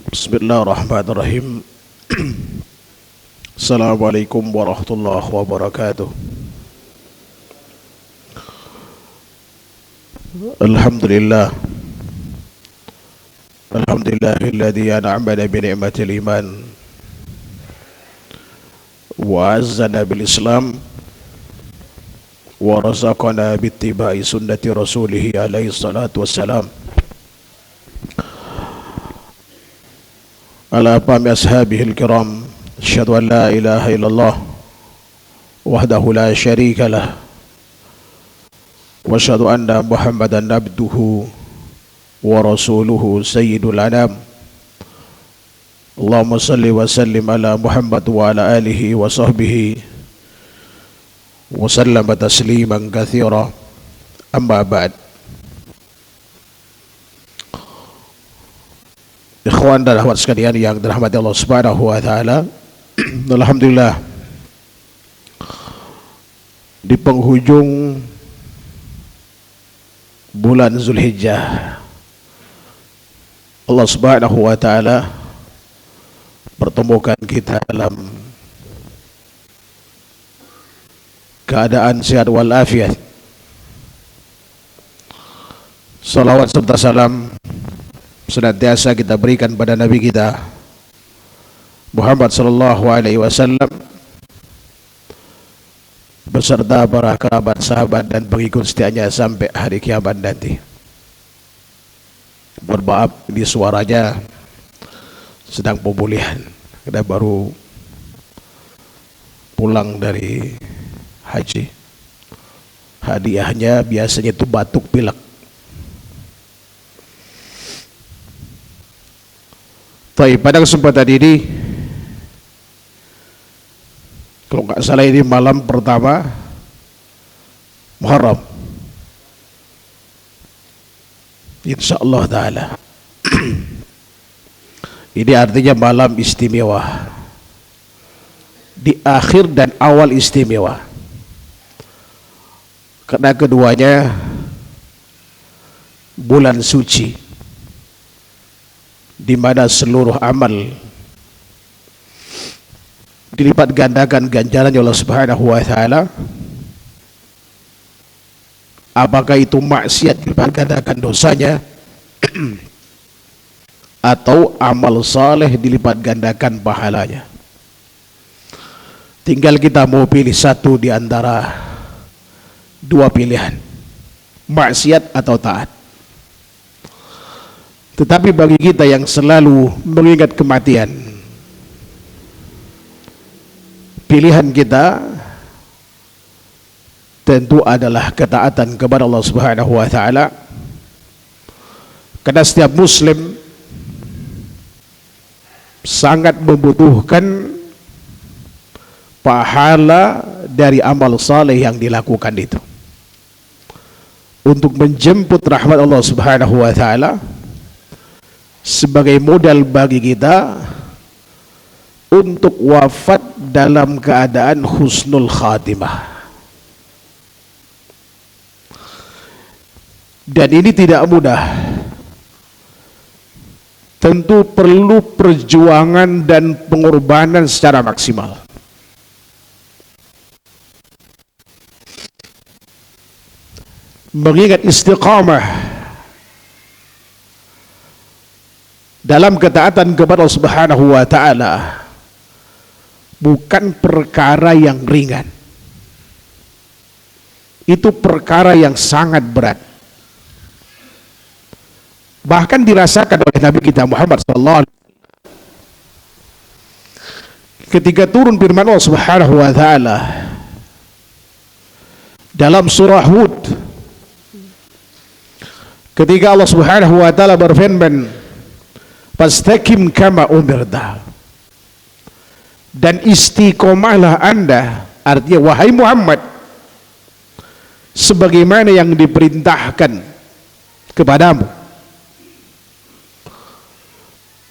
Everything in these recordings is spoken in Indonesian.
Bismillahirrahmanirrahim. Assalamualaikum warahmatullahi wabarakatuh. Alhamdulillah. Alhamdulillahilladzi an'amana bi ni'matil iman wa azzana bil islam wa razaqana bi ittiba'i sunnati rasulih alaihi salatu wassalam. Ala pami ashabihil kiram, asyhadu an la ilaha illallah wahdahu la syarika lah wa asyhadu anna Muhammadan abduhu wa rasuluhu sayyidul anam. Allahumma salli wa sallim ala Muhammad wa ala alihi wa sahbihi wa sallama tasliman katsira. Amma ba'd. Ikhwan dan akhwat sekalian yang dirahmati Allah Subhanahu wa taala. Alhamdulillah, di penghujung bulan Zulhijjah, Allah Subhanahu wa taala pertemukan kita dalam keadaan sehat walafiat. Salawat serta salam senantiasa kita berikan pada Nabi kita Muhammad sallallahu alaihi wasallam beserta para kerabat, sahabat dan pengikut setianya sampai hari kiamat nanti. Bermaaf, di suaranya sedang pemulihan karena baru pulang dari haji. Hadiahnya biasanya itu batuk pilek. Baik, pada kesempatan ini, kalau nggak salah ini malam pertama Muharram, insyaallah taala. Ini artinya malam istimewa, di akhir dan awal istimewa, karena keduanya bulan suci di mana seluruh amal dilipat gandakan ganjarannya Allah Subhanahu wa taala. Apakah itu maksiat dilipat gandakan dosanya atau amal saleh dilipat gandakan pahalanya. Tinggal kita mau pilih satu di antara dua pilihan, maksiat atau taat. Tetapi bagi kita yang selalu mengingat kematian, pilihan kita tentu adalah ketaatan kepada Allah Subhanahu wa taala. Karena setiap muslim sangat membutuhkan pahala dari amal saleh yang dilakukan itu untuk menjemput rahmat Allah Subhanahu wa taala, sebagai modal bagi kita untuk wafat dalam keadaan husnul khatimah. Dan ini tidak mudah, tentu perlu perjuangan dan pengorbanan secara maksimal. Mengingat istiqamah dalam ketaatan kepada Allah Subhanahu wa taala bukan perkara yang ringan. Itu perkara yang sangat berat. Bahkan dirasakan oleh Nabi kita Muhammad sallallahu alaihi wasallam ketika turun firman Allah Subhanahu wa taala dalam surah Hud, ketika Allah Subhanahu wa taala berfirman, "Fastaqim kama umirta," dan istiqomahlah Anda, artinya wahai Muhammad, sebagaimana yang diperintahkan kepadamu.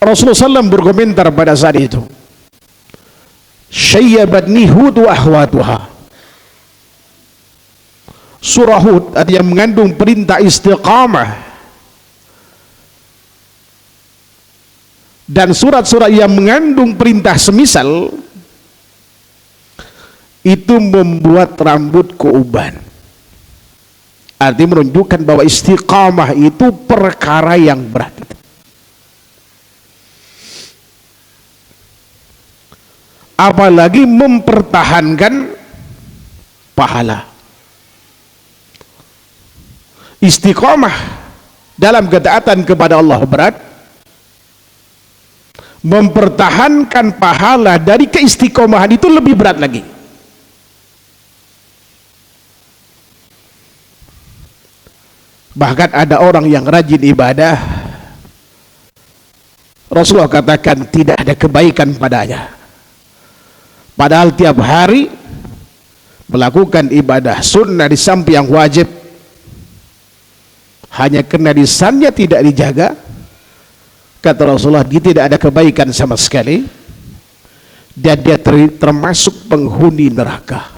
Rasulullah SAW berkomentar pada saat itu, "Syayyabatni Hud wa ahwatuha." Surah Hud artinya mengandung perintah istiqamah dan surat-surat yang mengandung perintah semisal itu membuat rambutku uban. Artinya menunjukkan bahwa istiqamah itu perkara yang berat. Apalagi mempertahankan pahala. Istiqamah dalam ketaatan kepada Allah berat, mempertahankan pahala dari keistiqomahan itu lebih berat lagi. Bahkan ada orang yang rajin ibadah, Rasulullah katakan tidak ada kebaikan padanya, padahal tiap hari melakukan ibadah sunnah di samping yang wajib, hanya karena lisannya tidak dijaga. Kata Rasulullah, dia tidak ada kebaikan sama sekali, dan dia termasuk penghuni neraka.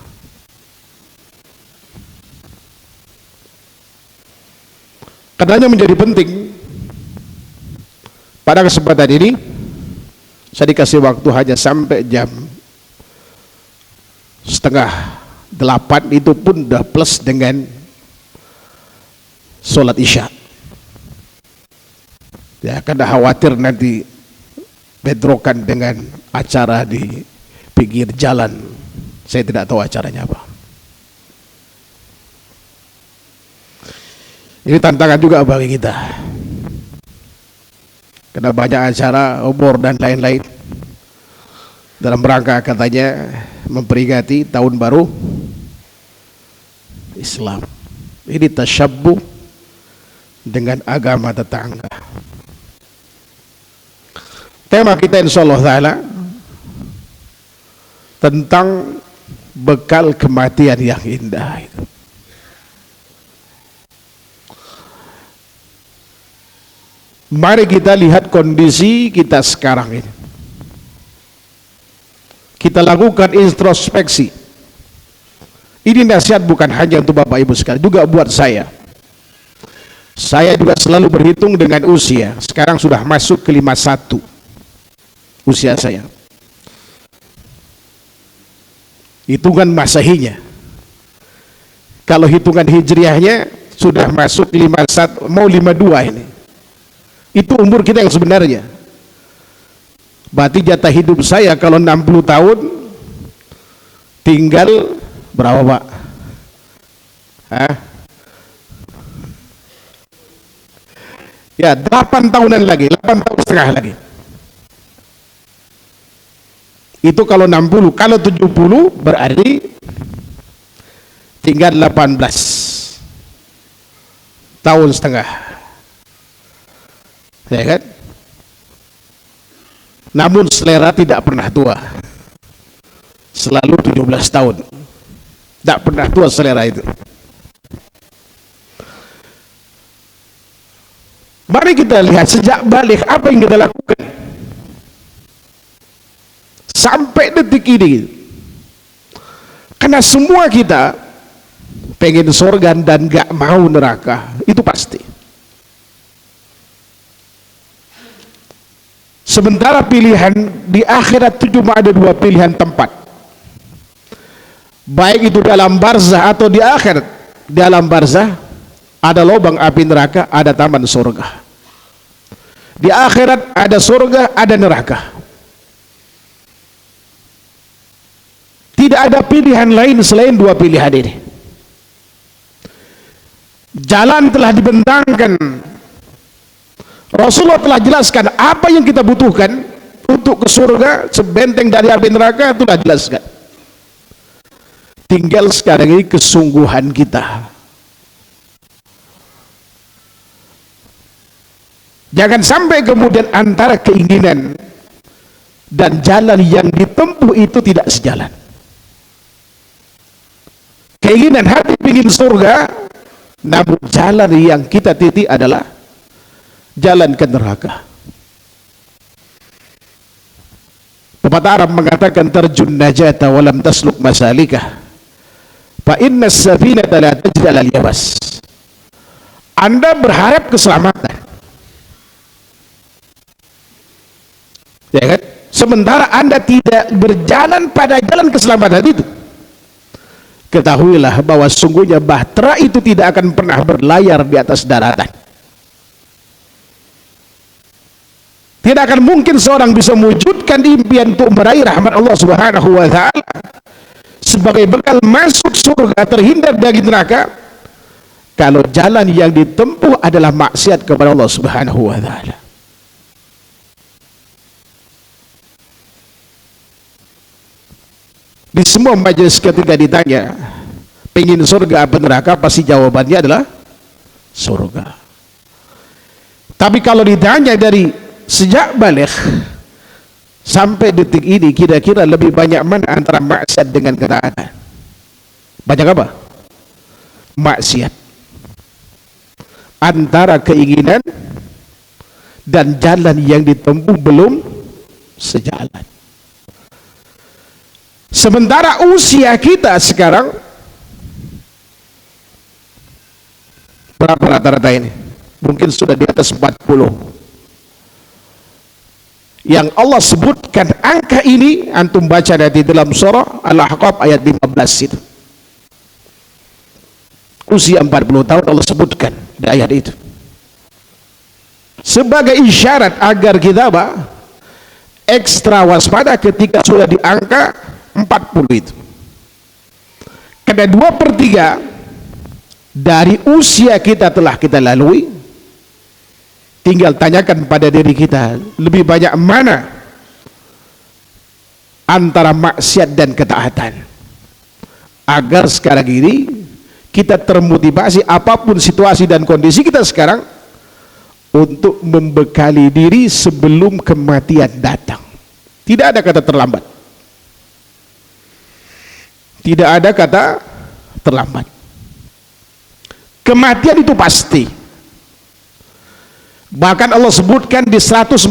Karenanya menjadi penting pada kesempatan ini, saya dikasih waktu hanya sampai jam 7:30, itu pun udah plus dengan sholat isya. Ya, karena khawatir nanti bentrokan dengan acara di pinggir jalan. Saya tidak tahu acaranya apa. Ini tantangan juga bagi kita, karena banyak acara obor dan lain-lain dalam rangka katanya memperingati tahun baru Islam. Ini tasyabbuh dengan agama tetangga. Tema kita insyaallah ta'ala tentang bekal kematian yang indah itu. Mari kita lihat kondisi kita sekarang ini. Kita lakukan introspeksi. Ini nasihat bukan hanya untuk Bapak Ibu sekalian, juga buat saya. Saya juga selalu berhitung dengan usia. Sekarang sudah masuk ke 51 usia saya. Hitungan masehinya. Kalau hitungan hijriahnya sudah masuk 51 mau 52 ini. Itu umur kita yang sebenarnya. Berarti jatah hidup saya kalau 60 tahun tinggal berapa, Pak? Hah? Ya, 8 tahunan lagi, 8 tahun setengah lagi. Itu kalau 60, kalau 70 berarti tinggal 18 tahun setengah. Ya kan? Namun selera tidak pernah tua, selalu 17 tahun, tidak pernah tua selera itu. Mari kita lihat sejak balik apa yang kita lakukan sampai detik ini, karena semua kita pengen surga dan gak mau neraka, itu pasti. Sementara pilihan di akhirat itu cuma ada 2 pilihan tempat, baik itu dalam barzah atau di akhirat. Dalam barzah ada lubang api neraka, ada taman surga. Di akhirat ada surga, ada neraka. Tidak ada pilihan lain selain 2 pilihan ini. Jalan telah dibentangkan. Rasulullah telah jelaskan apa yang kita butuhkan untuk ke surga, sebenteng dari api neraka itu telah jelaskan. Tinggal sekarang ini kesungguhan kita. Jangan sampai kemudian antara keinginan dan jalan yang ditempuh itu tidak sejalan. Keinginan hati ingin surga, namun jalan yang kita titik adalah jalan ke neraka. Pepatah Arab mengatakan tarjun najata walam tasluk masalikah fa inna as-safinata la tajri 'alal yabas. Anda berharap keselamatan, Ya kan? Sementara Anda tidak berjalan pada jalan keselamatan itu, ketahuilah bahwa sungguhnya bahtera itu tidak akan pernah berlayar di atas daratan. Tidak akan mungkin seorang bisa mewujudkan impian untuk meraih rahmat Allah Subhanahu wa taala sebagai bekal masuk surga, terhindar dari neraka, kalau jalan yang ditempuh adalah maksiat kepada Allah Subhanahu wa taala. Di semua majelis ketika ditanya pengen surga apa neraka, pasti jawabannya adalah surga. Tapi kalau ditanya dari sejak balik sampai detik ini, kira-kira lebih banyak mana antara maksiat dengan ketaatan? Banyak apa? Maksiat. Antara keinginan dan jalan yang ditempuh belum sejalan. Sementara usia kita sekarang berapa rata-rata ini? Mungkin sudah di atas 40. Yang Allah sebutkan angka ini, antum baca di dalam surah Al-Ahqaf ayat 15 itu. Usia 40 tahun Allah sebutkan di ayat itu. Sebagai isyarat agar kita ekstra waspada ketika sudah di angka 40 itu. Karena 2/3 dari usia kita telah kita lalui. Tinggal tanyakan pada diri kita, lebih banyak mana antara maksiat dan ketaatan, agar sekarang ini kita termotivasi apapun situasi dan kondisi kita sekarang untuk membekali diri sebelum kematian datang. Tidak ada kata terlambat. Tidak ada kata terlambat. Kematian itu pasti. Bahkan Allah sebutkan di 145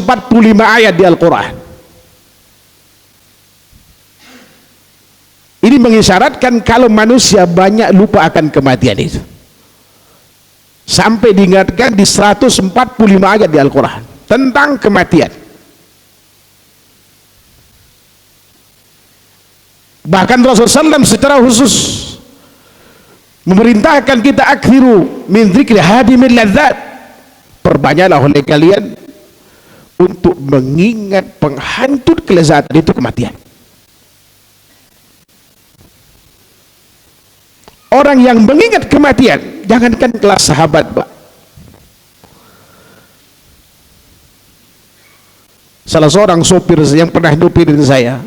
ayat di Al-Quran. Ini mengisyaratkan kalau manusia banyak lupa akan kematian itu. Sampai diingatkan di 145 ayat di Al-Quran tentang kematian. Bahkan Rasulullah SAW secara khusus memerintahkan kita akhiru min dzikri hadimil ladzat, perbanyaklah oleh kalian untuk mengingat penghantut kelezatan, itu kematian. Orang yang mengingat kematian, jangankan kelas sahabat, Pak. Salah seorang sopir yang pernah nyupirin saya,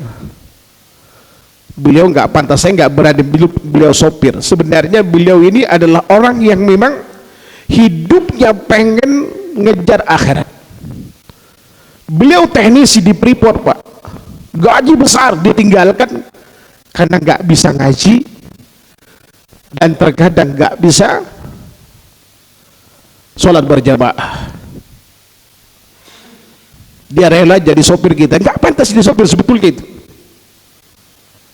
beliau nggak pantas, saya nggak berani beliau sopir. Sebenarnya beliau ini adalah orang yang memang hidupnya pengen ngejar akhirat. Beliau teknisi di Freeport, Pak. Gaji besar ditinggalkan karena nggak bisa ngaji dan terkadang nggak bisa sholat berjamaah. Dia rela jadi sopir kita, nggak pantas jadi sopir sebetulnya itu.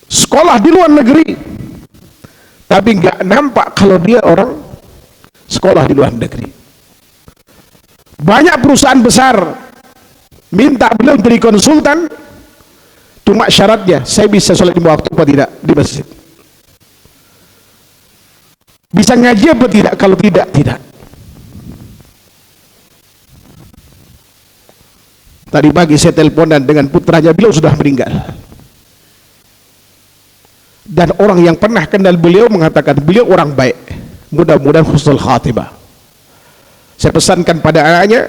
Sekolah di luar negeri, tapi nggak nampak kalau dia orang sekolah di luar negeri. Banyak perusahaan besar minta beliau jadi konsultan, cuma syaratnya saya bisa sholat di waktu apa tidak di masjid, bisa ngaji apa tidak, kalau tidak, tidak. Tadi pagi saya teleponan dengan putranya, beliau sudah meninggal. Dan orang yang pernah kenal beliau mengatakan beliau orang baik, mudah-mudahan husnul khatimah. Saya pesankan pada anaknya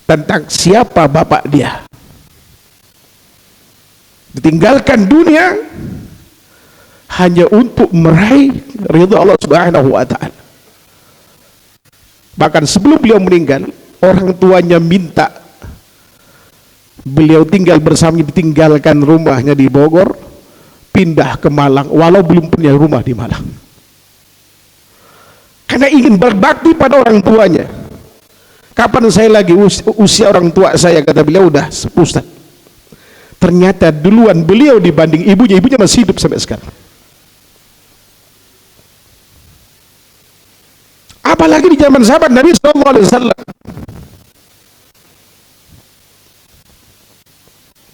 tentang siapa bapak dia. Ditinggalkan dunia hanya untuk meraih ridha Allah Subhanahu wa taala. Bahkan sebelum beliau meninggal, orang tuanya minta beliau tinggal bersamanya, ditinggalkan rumahnya di Bogor, pindah ke Malang, walau belum punya rumah di Malang, karena ingin berbakti pada orang tuanya. Kapan saya lagi usia orang tua saya, kata beliau, udah Ustaz. Ternyata duluan beliau dibanding ibunya, ibunya masih hidup sampai sekarang. Apalagi di zaman sahabat Nabi SAW.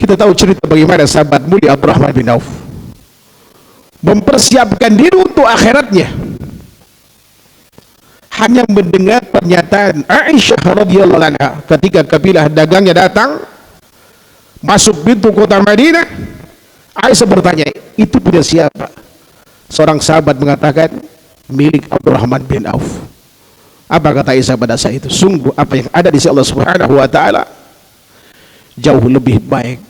Kita tahu cerita bagaimana sahabat mulia Abdurrahman bin Auf mempersiapkan diri untuk akhiratnya. Hanya mendengar pernyataan Aisyah radhiyallahu anha ketika kabilah dagangnya datang masuk pintu kota Madinah. Aisyah bertanya, itu punya siapa? Seorang sahabat mengatakan, milik Abdurrahman bin Auf. Apa kata Aisyah pada saat itu? Sungguh apa yang ada di sisi Allah Subhanahu wa taala jauh lebih baik.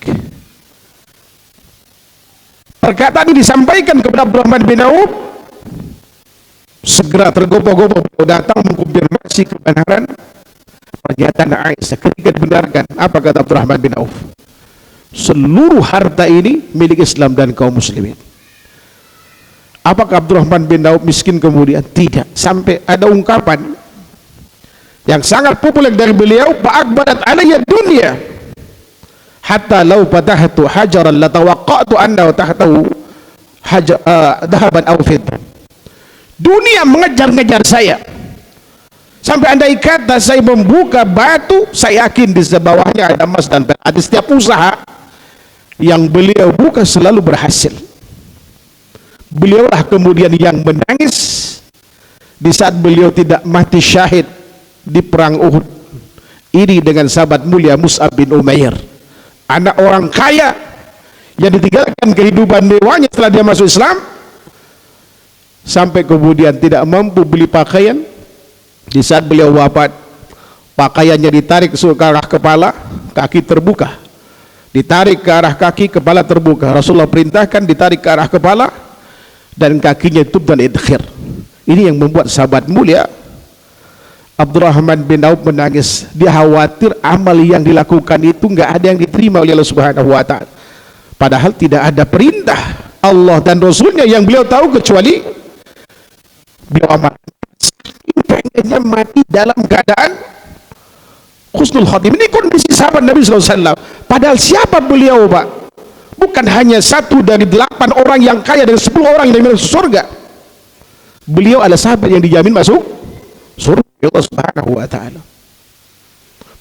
Perkataan ini disampaikan kepada Abdurrahman bin Auf, segera tergopoh-gopoh datang mengkonfirmasi kebenaran pernyataan Aisyah. Ketika dibenarkan, apa kata Abdurrahman bin Auf? Seluruh harta ini milik Islam dan kaum muslimin. Apakah Abdurrahman bin Auf miskin kemudian? Tidak. Sampai ada ungkapan yang sangat populer dari beliau, "Fa'akbarat alayya dunya hatta law fatahtu hajaran latawaqqa'tu annahu tahtahu dhahaban aw fiddah." Dunia mengejar-ngejar saya sampai andai kata saya membuka batu, saya yakin di bawahnya ada emas dan perak. Di setiap usaha yang beliau buka selalu berhasil. Beliaulah kemudian yang menangis di saat beliau tidak mati syahid di perang Uhud. Ini dengan sahabat mulia Mus'ab bin Umair, anak orang kaya yang ditinggalkan kehidupan mewahnya setelah dia masuk Islam, sampai kemudian tidak mampu beli pakaian. Di saat beliau wafat, pakaiannya ditarik ke arah kepala, kaki terbuka. Ditarik ke arah kaki, kepala terbuka. Rasulullah perintahkan ditarik ke arah kepala dan kakinya itu dan idkhir. Ini yang membuat sahabat mulia Abdurrahman bin Auf menangis. Dia khawatir amal yang dilakukan itu nggak ada yang diterima oleh Allah Subhanahu wa taala. Padahal tidak ada perintah Allah dan Rasulnya yang beliau tahu kecuali beliau amalkan. Pengennya mati dalam keadaan husnul khatimah. Ini kondisi sahabat Nabi SAW. Padahal siapa beliau, Pak? Bukan hanya satu dari 8 orang yang kaya dan 10 orang yang masuk surga. Beliau adalah sahabat yang dijamin masuk surga Allah Subhanahu wa taala.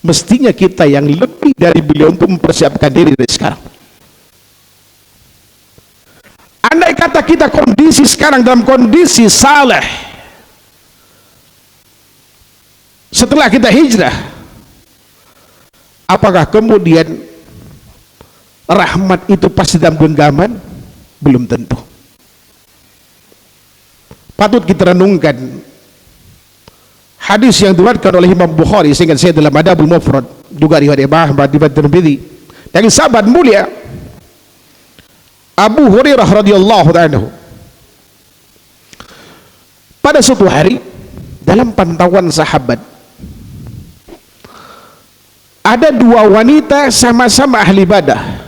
Mestinya kita yang lebih dari beliau untuk mempersiapkan diri dari sekarang. Andai kata kita kondisi sekarang dalam kondisi saleh, setelah kita hijrah, apakah kemudian rahmat itu pasti dalam genggaman? Belum tentu. Patut kita renungkan hadis yang diriwayatkan oleh Imam Bukhari, sehingga saya dalam Adabul Mufrad, juga riwayat Imam Ahmad di Tirmidzi, dari sahabat mulia Abu Hurairah radhiyallahu anhu. Pada suatu hari, dalam pantauan sahabat, ada 2 wanita sama-sama ahli ibadah.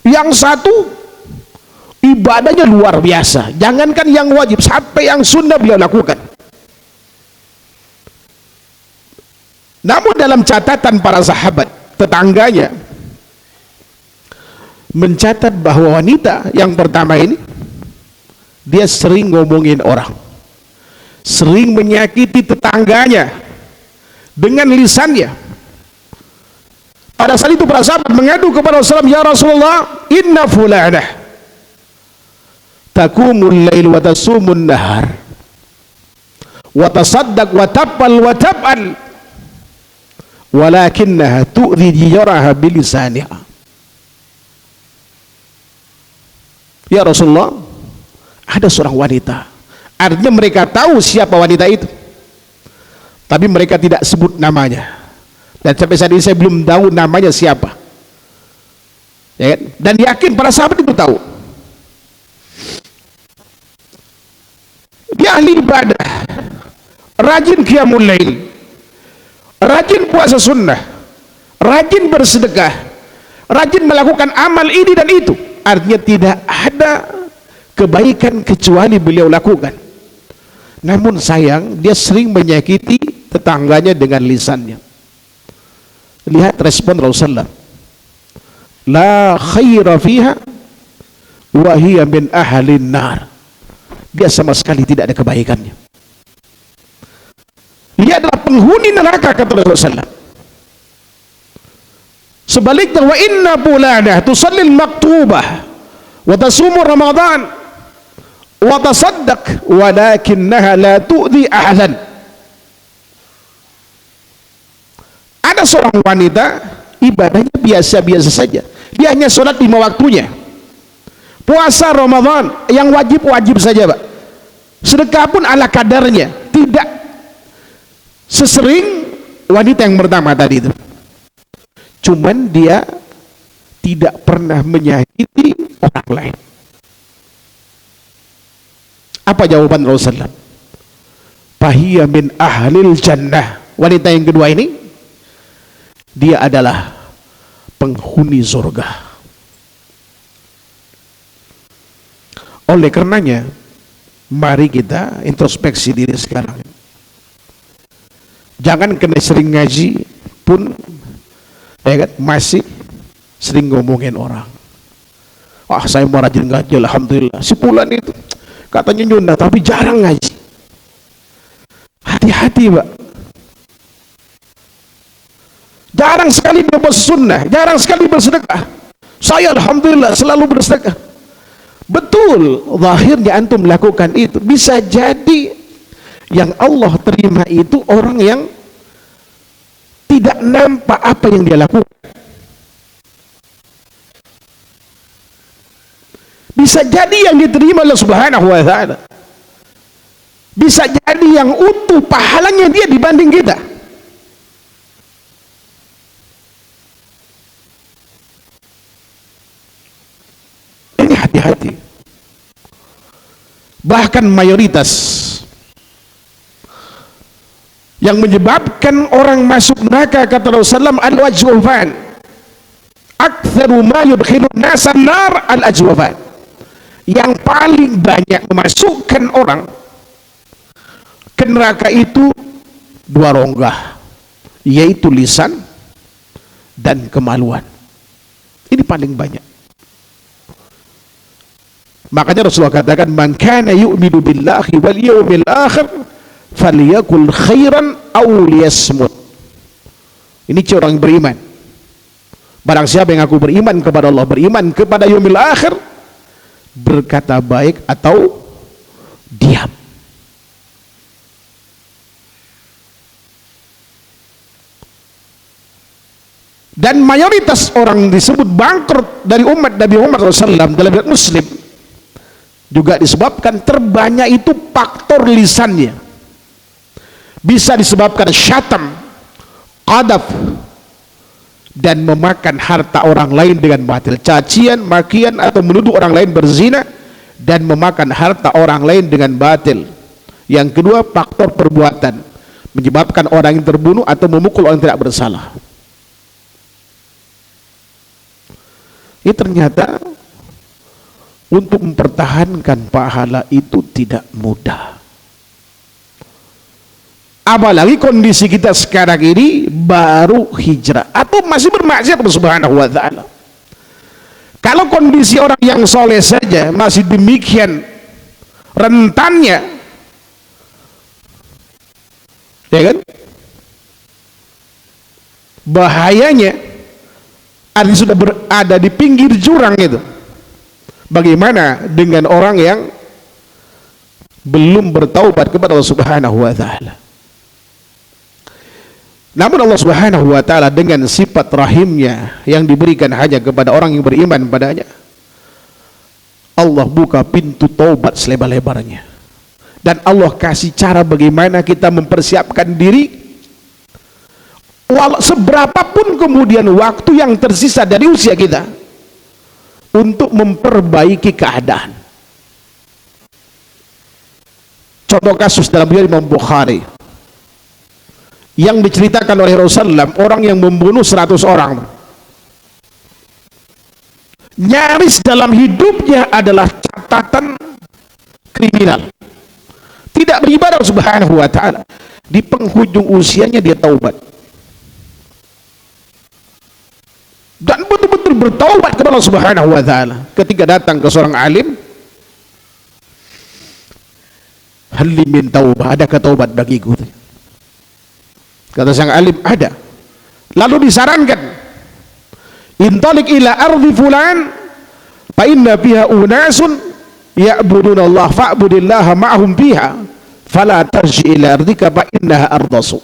Yang satu ibadahnya luar biasa, jangankan yang wajib, sampai yang sunnah beliau lakukan. Namun dalam catatan para sahabat, tetangganya mencatat bahwa wanita yang pertama ini, dia sering ngomongin orang, sering menyakiti tetangganya dengan lisannya. Pada saat itu para sahabat mengadu kepada Rasulullah, "Ya Rasulullah, inna fulanah takumul lail wa tasumun nahar wa tasaddaq wa tabal wa tab'al walakinnaha tu'dhi jiyaraha bilisaniha." Ya Rasulullah, ada seorang wanita. Artinya mereka tahu siapa wanita itu, tapi mereka tidak sebut namanya. Dan sampai saat ini saya belum tahu namanya siapa, ya kan? Dan yakin para sahabat itu tahu. Dia ahli ibadah, rajin qiyamul lail, rajin puasa sunnah, rajin bersedekah, rajin melakukan amal ini dan itu. Artinya tidak ada kebaikan kecuali beliau lakukan. Namun sayang, dia sering menyakiti tetangganya dengan lisannya. Lihat respon Rasulullah, la khaira fiha wa hiya min ahlin nar. Dia sama sekali tidak ada kebaikannya. Dia adalah penghuni neraka, kata Rasulullah. Sebaliknya, wa inna fulanah tusallil maktubah wa tasumu Ramadan wa tasaddaq walakinnaha la tu'dhi ahlan. Ada seorang wanita ibadahnya biasa-biasa saja, dia hanya sholat 5 waktunya, puasa Ramadan yang wajib-wajib saja Pak, sedekah pun ala kadarnya, tidak sesering wanita yang pertama tadi itu. Cuman dia tidak pernah menyakiti orang lain. Apa jawaban Rasulullah? Fahiya min ahlil jannah. Wanita yang kedua ini, dia adalah penghuni surga. Oleh karenanya, mari kita introspeksi diri sekarang. Jangan kena sering ngaji pun ya kan, masih sering ngomongin orang. Wah, saya mau rajin ngaji, alhamdulillah. Si fulan itu katanya nyunda tapi jarang ngaji. Hati-hati Pak. Jarang sekali dia bersunnah, jarang sekali bersedekah. Saya alhamdulillah selalu bersedekah. Betul, zahirnya antum melakukan itu. Bisa jadi yang Allah terima itu orang yang tidak nampak apa yang dia lakukan. Bisa jadi yang diterima Allah Subhanahu wa ta'ala, bisa jadi yang utuh pahalanya dia dibanding kita. Ini hati-hati. Bahkan mayoritas yang menyebabkan orang masuk neraka, kata Rasulullah, al-ajwafan. Aktsaru ma yudkhilun nasa nar al-ajwafan. Yang paling banyak memasukkan orang ke neraka itu 2 rongga, yaitu lisan dan kemaluan. Ini paling banyak. Makanya Rasulullah katakan, man kana yu'minu billahi wal yawmil akhir falyakul khairan aw liyasmut. Ini ciri orang yang beriman. Barang siapa yang aku beriman kepada Allah, beriman kepada yaumil akhir, berkata baik atau diam. Dan mayoritas orang disebut bangkrut dari umat Nabi Muhammad SAW dalam riwayat Muslim juga disebabkan terbanyak itu faktor lisannya. Bisa disebabkan syatam, qadaf, dan memakan harta orang lain dengan batil, cacian, makian, atau menuduh orang lain berzina dan memakan harta orang lain dengan batil. Yang kedua, faktor perbuatan, menyebabkan orang yang terbunuh atau memukul orang yang tidak bersalah. Ini ternyata untuk mempertahankan pahala itu tidak mudah. Apalagi kondisi kita sekarang ini baru hijrah atau masih bermaksiat Subhanahu wa ta'ala. Kalau kondisi orang yang soleh saja masih demikian rentannya, ya kan, bahayanya, artinya sudah berada di pinggir jurang itu. Bagaimana dengan orang yang belum bertaubat kepada Allah Subhanahu wa ta'ala? Namun Allah Subhanahu wa ta'ala dengan sifat rahimnya yang diberikan hanya kepada orang yang beriman padanya, Allah buka pintu taubat selebar-lebarnya. Dan Allah kasih cara bagaimana kita mempersiapkan diri, seberapapun kemudian waktu yang tersisa dari usia kita, untuk memperbaiki keadaan. Contoh kasus dalam riwayat Imam Bukhari yang diceritakan oleh Rasulullah, orang yang membunuh 100 orang, nyaris dalam hidupnya adalah catatan kriminal, tidak beribadah Subhanahu wa ta'ala. Di penghujung usianya dia taubat dan betul-betul bertaubat kepada Allah Subhanahu wa ta'ala. Ketika datang ke seorang alim, hal min taubah, adakah taubat bagiku? Kata sang alim, ada. Lalu disarankan, intalik ila ardi fulan fa inna fiha unasun ya'buduna Allah fa'budillaha ma'hum fiha fala tarji ila ardika fa innaha ardasu.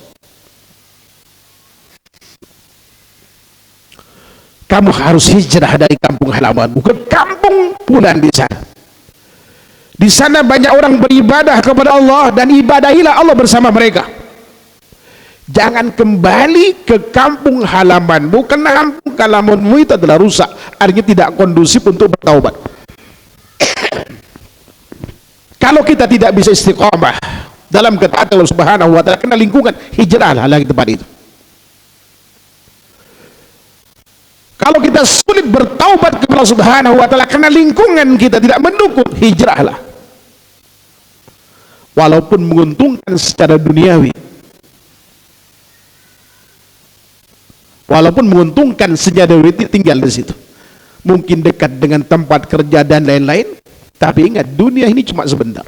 Kamu harus hijrah dari kampung halamanmu ke kampung fulan di sana. Di sana banyak orang beribadah kepada Allah dan ibadahilah Allah bersama mereka. Jangan kembali ke kampung halamanmu, karena kampung halamanmu itu adalah rusak, artinya tidak kondusif untuk bertaubat. Kalau kita tidak bisa istiqamah dalam ketaatan Allah Subhanahu wa taala, kena lingkungan, hijrahlah lagi tempat itu. Kalau kita sulit bertaubat kepada Allah Subhanahu wa taala karena lingkungan kita tidak mendukung, hijrahlah. Walaupun menguntungkan secara duniawi, walaupun menguntungkan secara duniawi, tinggal di situ. Mungkin dekat dengan tempat kerja dan lain-lain, tapi ingat, dunia ini cuma sebentar.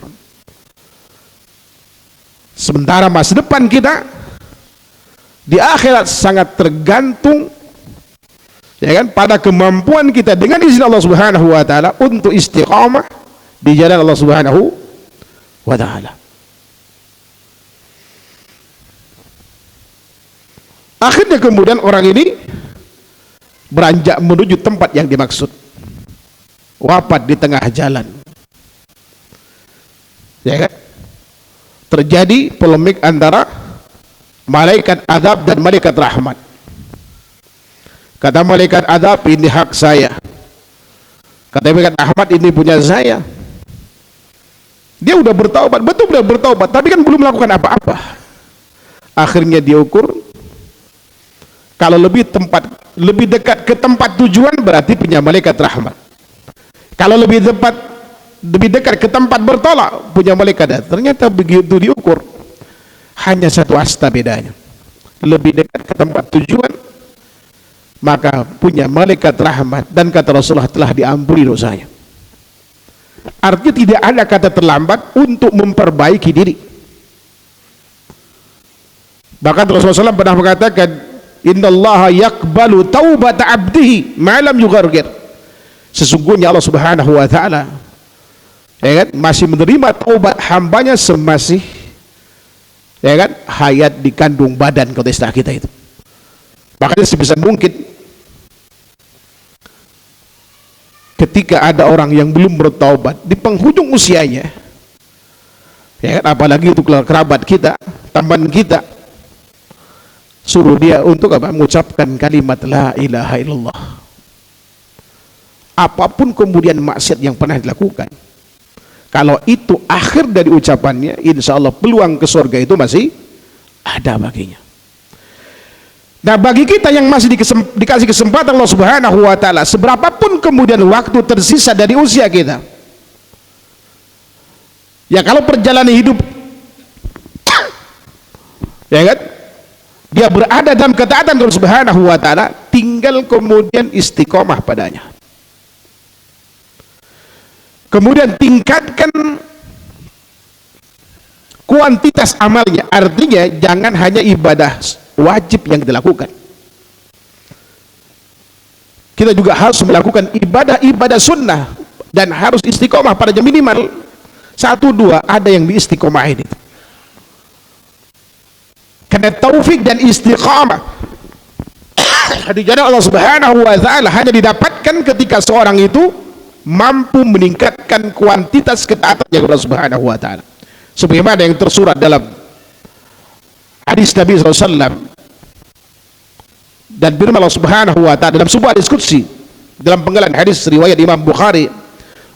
Sementara masa depan kita di akhirat sangat tergantung, ya kan, pada kemampuan kita dengan izin Allah Subhanahu wa taala untuk istiqamah di jalan Allah Subhanahu wa taala. Akhirnya kemudian orang ini beranjak menuju tempat yang dimaksud. Wafat di tengah jalan. Ya kan? Terjadi polemik antara malaikat azab dan malaikat rahmat. Kata malaikat azab, ini hak saya. Kata malaikat rahmat, ini punya saya. Dia udah bertaubat, betul udah bertaubat, tapi kan belum melakukan apa-apa. Akhirnya dia ukur, kalau lebih dekat ke tempat tujuan berarti punya malaikat rahmat. Kalau lebih dekat ke tempat bertolak punya malaikat. Ternyata begitu diukur, hanya satu asta bedanya. Lebih dekat ke tempat tujuan maka punya malaikat rahmat, dan kata Rasulullah telah diampuni dosanya. Artinya tidak ada kata terlambat untuk memperbaiki diri. Bahkan Rasulullah SAW pernah mengatakan, innallaha yaqbalu taubata abdihi ma lam yughargir. Sesungguhnya Allah Subhanahu wa taala, ya kan, masih menerima taubat hambanya semasih, ya kan, hayat di kandung badan, kata istilah kita itu. Makanya sebisa mungkin ketika ada orang yang belum bertaubat di penghujung usianya, ya kan, apalagi itu kerabat kita, teman kita, suruh dia untuk apa? Mengucapkan kalimat la ilaha illallah. Apapun kemudian maksiat yang pernah dilakukan, kalau itu akhir dari ucapannya, insya Allah peluang ke surga itu masih ada baginya. Nah, bagi kita yang masih dikasih kesempatan Allah Subhanahu wa taala, seberapapun kemudian waktu tersisa dari usia kita, ya kalau perjalanan hidup ya kan, dia berada dalam ketaatan Allah Subhanahu wa taala, tinggal kemudian istiqomah padanya. Kemudian tingkatkan kuantitas amalnya, artinya jangan hanya ibadah wajib yang dilakukan. Kita juga harus melakukan ibadah sunnah dan harus istiqomah pada minimal 1-2 ada yang diistiqomahin itu. Karena taufik dan istiqamah di jalan Allah Subhanahu wa taala hanya didapatkan ketika seorang itu mampu meningkatkan kuantitas ketaatannya kepada Allah Subhanahu wa taala. Sebagaimana yang tersurat dalam hadis Nabi SAW dan firman Allah Subhanahu wa taala dalam sebuah diskusi dalam penggalan hadis riwayat Imam Bukhari,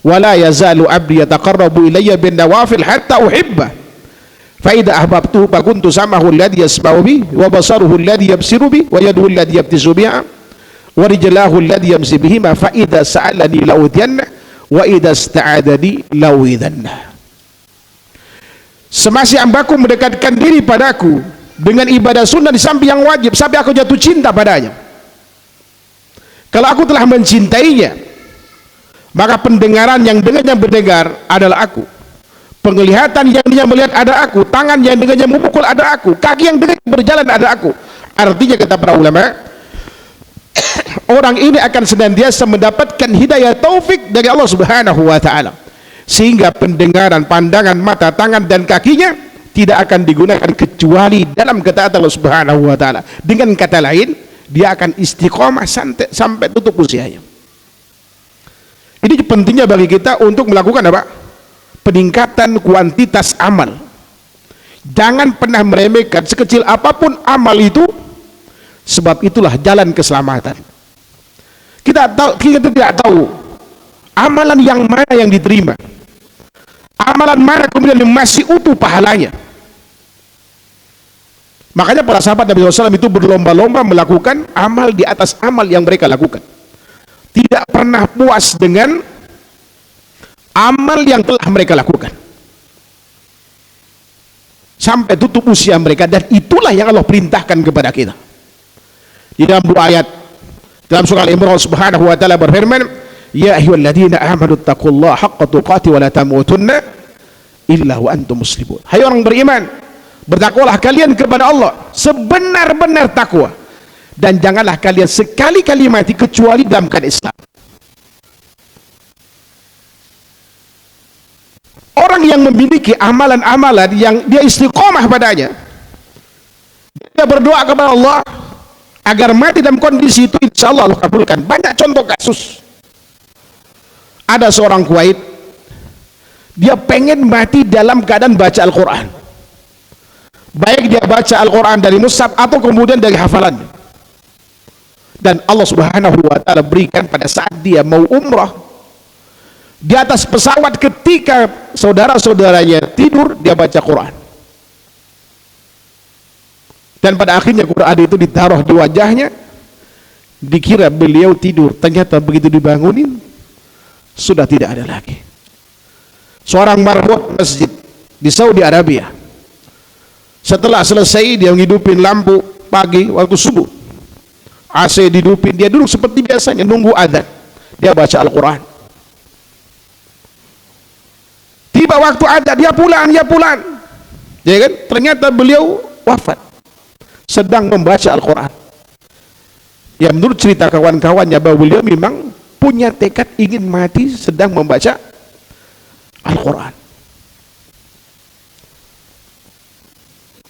wala yazalu abdi yataqarrabu ilayya bin nawafil hatta uhibba fa idza ahbabtuhu fa kuntu samahu alladhi yasma'u bi wa basaruhu alladhi yabsiru bi wa yaduhu alladhi yabtisu biha wa rijlahu alladhi yamshi bihima fa idza sa'alani la'udiyanna wa idza ista'adani la'uidanna. Semasa hambaku mendekatkan diri padaku dengan ibadah sunnah di samping yang wajib, sampai aku jatuh cinta padanya. Kalau aku telah mencintainya, maka pendengaran yang dengannya mendengar adalah aku, penglihatan yang dia melihat ada aku, tangan yang dengannya memukul ada aku, kaki yang dengannya berjalan ada aku. Artinya kata para ulama, orang ini akan senantiasa mendapatkan hidayah taufik dari Allah Subhanahu wa taala, sehingga pendengaran, pandangan, mata, tangan dan kakinya tidak akan digunakan kecuali dalam ketaatan Allah Subhanahu wa taala. Dengan kata lain, dia akan istiqomah sampai tutup usianya. Ini pentingnya bagi kita untuk melakukan apa? Peningkatan kuantitas amal. Jangan pernah meremehkan sekecil apapun amal itu, sebab itulah jalan keselamatan. Kita tidak tahu amalan yang mana yang diterima, amalan mana kemudian yang masih utuh pahalanya. Makanya para sahabat Nabi SAW itu berlomba-lomba melakukan amal di atas amal yang mereka lakukan. Tidak pernah puas dengan amal yang telah mereka lakukan sampai tutup usia mereka, dan itulah yang Allah perintahkan kepada kita. Di dalam dua ayat dalam surah Al-Imran, Subhanahu wa ta'ala berfirman, ya ayyuhalladzina amanu taqullaha haqqa tuqatih wa la tamutunna illa wa antum muslimun. Hai orang beriman, bertakwalah kalian kepada Allah sebenar-benar takwa, dan janganlah kalian sekali-kali mati kecuali dalam keadaan Islam. Orang yang memiliki amalan-amalan yang dia istiqomah padanya, dia berdoa kepada Allah agar mati dalam kondisi itu, insya Allah Allah kabulkan. Banyak contoh kasus. Ada seorang Kuwait, dia pengen mati dalam keadaan baca Al-Quran, baik dia baca Al-Quran dari mushaf atau kemudian dari hafalannya. Dan Allah Subhanahu wa ta'ala berikan pada saat dia mau umrah, di atas pesawat ketika saudara-saudaranya tidur, dia baca Quran. Dan pada akhirnya Quran itu ditaruh di wajahnya, dikira beliau tidur, ternyata begitu dibangunin sudah tidak ada lagi. Seorang marbot masjid di Saudi Arabia, setelah selesai dia menghidupin lampu pagi waktu subuh, AC dihidupin, dia duduk seperti biasanya nunggu adzan, dia baca Al-Quran. Tiba waktu adzan, dia pulang, ya kan? Ternyata beliau wafat sedang membaca Al-Quran. Ya, menurut cerita kawan-kawannya bahwa beliau memang punya tekad ingin mati sedang membaca Al-Quran.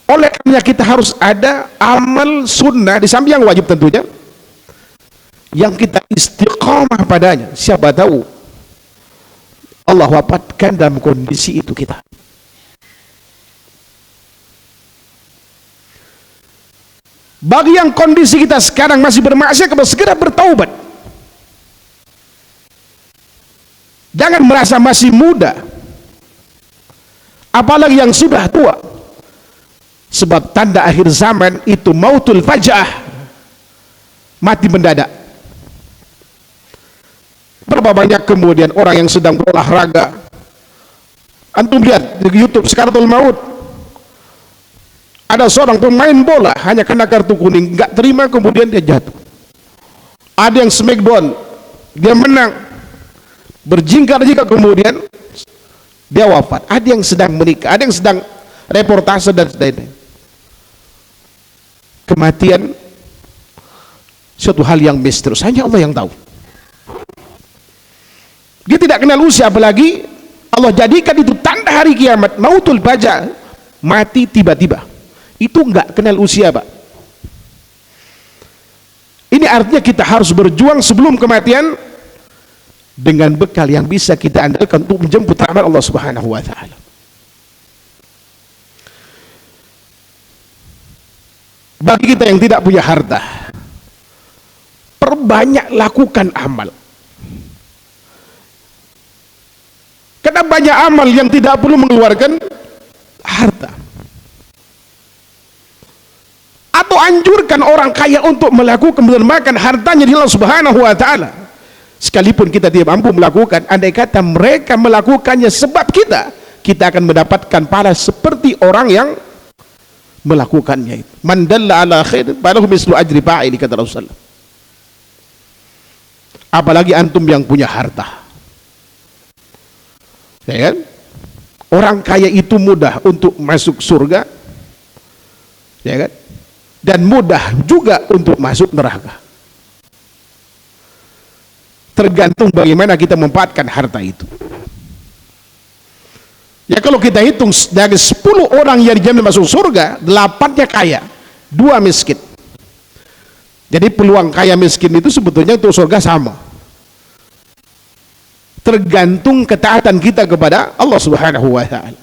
Oleh karena kita harus ada amal sunnah di samping yang wajib tentunya, yang kita istiqamah padanya. Siapa tahu Allah wafatkan dalam kondisi itu kita. Bagi yang kondisi kita sekarang masih bermaksiat, segera bertaubat. Jangan merasa masih muda, apalagi yang sudah tua. Sebab tanda akhir zaman itu mautul faja'ah, mati mendadak. Berapa banyak kemudian orang yang sedang berolahraga, antum lihat di YouTube Sekaratul Maut, ada seorang pemain bola hanya kena kartu kuning, nggak terima, kemudian dia jatuh. Ada yang smackdown, dia menang, berjingkar-jingkar, kemudian dia wafat. Ada yang sedang menikah, ada yang sedang reportase dan sebagainya. Kematian suatu hal yang misterius, hanya Allah yang tahu. Dia tidak kenal usia, apalagi Allah jadikan itu tanda hari kiamat, mautul baja, mati tiba-tiba. Itu enggak kenal usia, Pak. Ini artinya kita harus berjuang sebelum kematian dengan bekal yang bisa kita andalkan untuk menjemput rahmat Allah Subhanahu wa ta'ala. Bagi kita yang tidak punya harta, perbanyak lakukan amal. Karena banyak amal yang tidak perlu mengeluarkan harta. Atau anjurkan orang kaya untuk melakukan mendermakan hartanya di Allah Subhanahu wa ta'ala. Sekalipun kita tidak mampu melakukan, andai kata mereka melakukannya sebab kita akan mendapatkan pahala seperti orang yang melakukannya itu. Man dalla ala khair falahu mislu ajri fa'ili, kata Rasulullah. Apalagi antum yang punya harta, ya kan? Orang kaya itu mudah untuk masuk surga, ya kan? Dan mudah juga untuk masuk neraka. tergantung bagaimana kita memanfaatkan harta itu. Ya kalau kita hitung dari 10 orang yang dijamin masuk surga, 8-nya kaya, 2 miskin. Jadi peluang kaya miskin itu sebetulnya untuk surga sama. Tergantung ketaatan kita kepada Allah Subhanahu wa taala.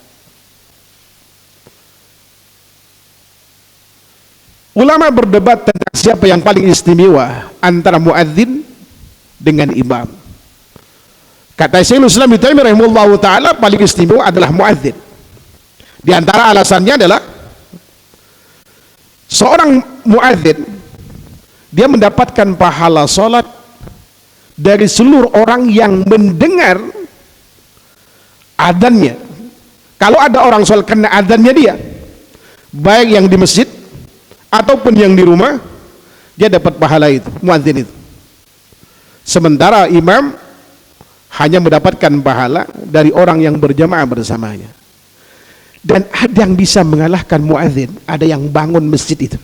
Ulama berdebat tentang siapa yang paling istimewa antara muadzin dengan imam. Kata Syekhul Islam Ibnu Taimiyah rahimahullahu taala, paling istimewa adalah muadzin. Di antara alasannya adalah seorang muadzin dia mendapatkan pahala salat dari seluruh orang yang mendengar adzannya. Kalau ada orang salat kena adzannya dia, baik yang di masjid ataupun yang di rumah, dia dapat pahala itu, muadzin itu. Sementara imam hanya mendapatkan pahala dari orang yang berjamaah bersamanya. Dan ada yang bisa mengalahkan muadzin, ada yang bangun masjid itu.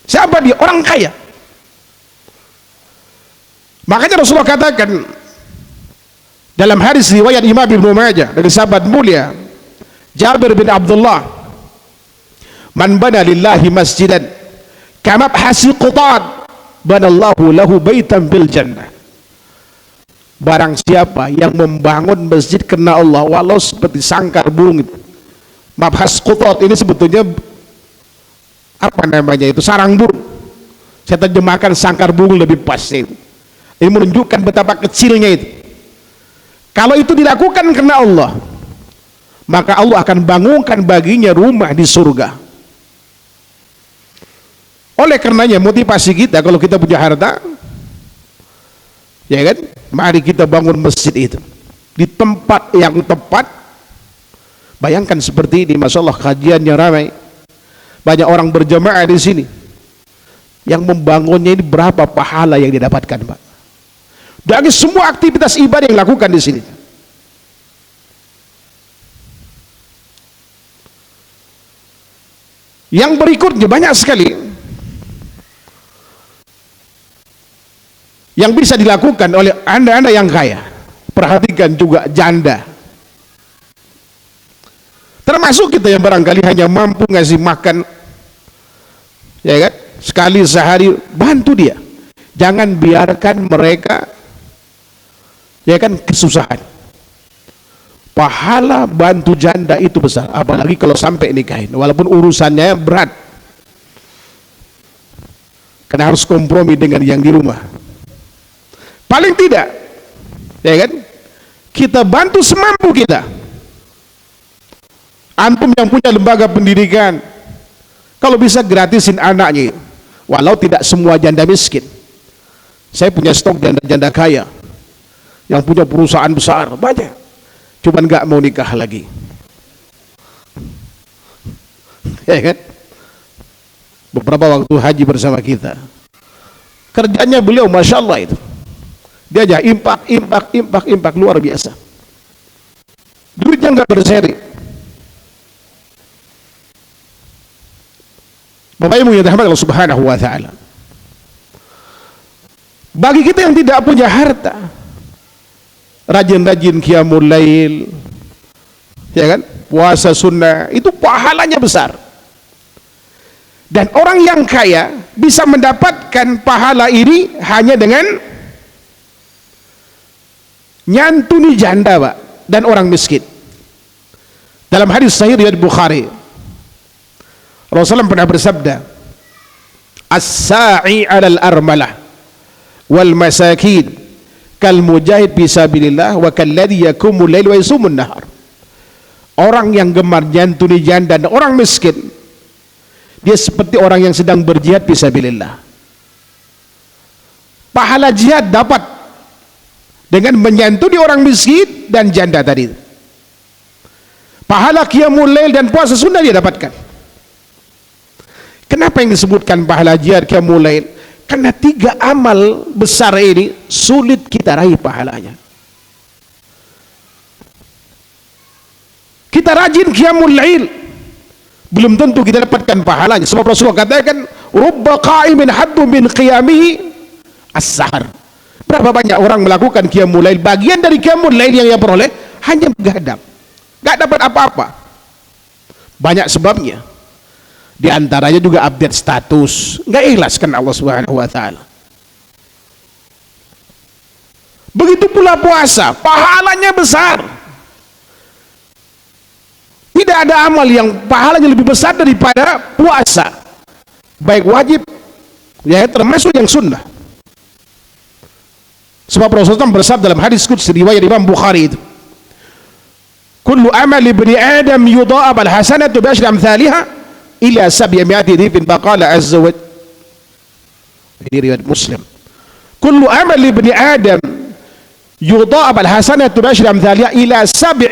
Siapa dia? Orang kaya. Makanya Rasulullah katakan dalam hadis riwayat Imam Ibnu Majah dari sahabat mulia Jabir bin Abdullah, "Man bana lillahi masjidan kama hasiqat banallahu lahu baitan bil jannah." Barang siapa yang membangun masjid karena Allah walau seperti sangkar burung itu. Mabhas qutat ini sebetulnya apa namanya itu, sarang burung. Saya terjemahkan sangkar burung lebih pas itu. Ini menunjukkan betapa kecilnya itu. Kalau itu dilakukan karena Allah, maka Allah akan bangunkan baginya rumah di surga. Oleh karenanya motivasi kita kalau kita punya harta, ya kan, mari kita bangun masjid itu di tempat yang tepat. Bayangkan seperti ini, masya Allah kajiannya ramai, banyak orang berjamaah di sini. Yang membangunnya ini berapa pahala yang didapatkan, Pak? Dari semua aktivitas ibadah yang dilakukan di sini. Yang berikutnya banyak sekali yang bisa dilakukan oleh anda yang kaya. Perhatikan juga janda. Termasuk kita yang barangkali hanya mampu ngasih makan, ya kan, sekali sehari, bantu dia. Jangan biarkan mereka, ya kan, kesusahan. Pahala bantu janda itu besar, apalagi kalau sampai nikahin, walaupun urusannya berat, karena harus kompromi dengan yang di rumah. Paling tidak, ya kan, kita bantu semampu kita. Antum yang punya lembaga pendidikan, kalau bisa gratisin anaknya, walau tidak semua janda miskin. Saya punya stok janda-janda kaya yang punya perusahaan besar, banyak, cuman nggak mau nikah lagi, ya kan. Beberapa waktu haji bersama kita, kerjanya beliau masya Allah itu, dia aja impak luar biasa, duitnya nggak berseri. Bapak Ibu yang dirahmati Allah Subhanahu wa taala, bagi kita yang tidak punya harta, rajin-rajin qiyamul lail, ya kan, puasa sunnah, itu pahalanya besar. Dan orang yang kaya bisa mendapatkan pahala ini hanya dengan nyantuni janda, Pak, dan orang miskin. Dalam hadis sahih riwayat Bukhari, Rasulullah pernah bersabda, "As-sa'i 'alal armalah wal masakin kal mujahid fisabilillah wa kalladzi yakumul lail wa yasumun nahar." Orang yang gemar nyantuni janda dan orang miskin, dia seperti orang yang sedang berjihad fisabilillah. Pahala jihad dapat dengan menyantuni orang miskin dan janda tadi. Pahala qiyamul lail dan puasa sunnah dia dapatkan. Kenapa yang disebutkan pahala jihad qiyamul lail? Karena 3 amal besar ini sulit kita raih pahalanya. Kita rajin qiyamul lail, belum tentu kita dapatkan pahalanya. Sebab Rasulullah katakan, "Rubba qa'imin haddu min qiyamihi as-sahar." Berapa banyak orang melakukan qiyamul lail, bagian dari qiyamul lail yang ia peroleh hanya begadang, gak dapat apa-apa. Banyak sebabnya, di antaranya juga update status, gak ikhlas kan Allah Subhanahu wa taala. Begitu pula puasa, pahalanya besar. Tidak ada amal yang pahalanya lebih besar daripada puasa, baik wajib ya termasuk yang sunnah. Sebab Rasulullah bersabda dalam hadis qudsi riwayat Imam Bukhari itu, kullu amal ibni adam yudha'af al-hasanatu bi asyri amthaliha ila 700 dhifin, faqala azza wa jalla. Ini riwayat Muslim. Kullu amal ibni adam yudha'af al-hasanatu bi asyri amthaliha ila 700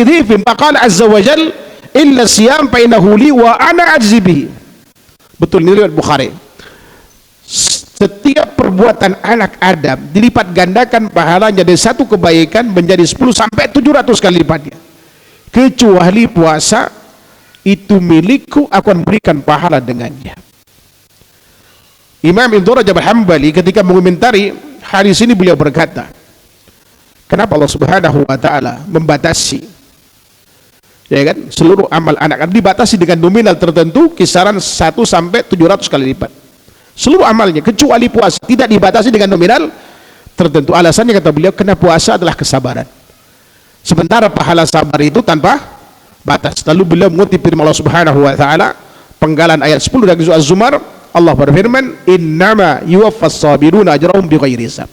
dhifin, faqala azza wa jalla illa siyam fa innahu li wa ana ajzi bihi. Betul, ini riwayat Bukhari. Setiap perbuatan anak Adam dilipat gandakan pahalanya dari satu kebaikan menjadi 10 sampai 700 kali lipatnya, kecuali puasa, itu milikku, aku akan berikan pahala dengannya. Imam Ibnu Rajab Al-Hambali ketika mengomentari hadis ini, beliau berkata, kenapa Allah Subhanahu wa taala membatasi, ya kan, seluruh amal anak Adam dibatasi dengan nominal tertentu, kisaran 1 sampai 700 kali lipat. Seluruh amalnya, kecuali puasa tidak dibatasi dengan nominal tertentu. Alasannya kata beliau, karena puasa adalah kesabaran, sementara pahala sabar itu tanpa batas. Lalu beliau mengutip firman Allah Subhanahu wa taala, penggalan ayat 10 dari surah Az-Zumar, Allah berfirman, innama yuwaffas sabiruna ajrahum bighairi hisab.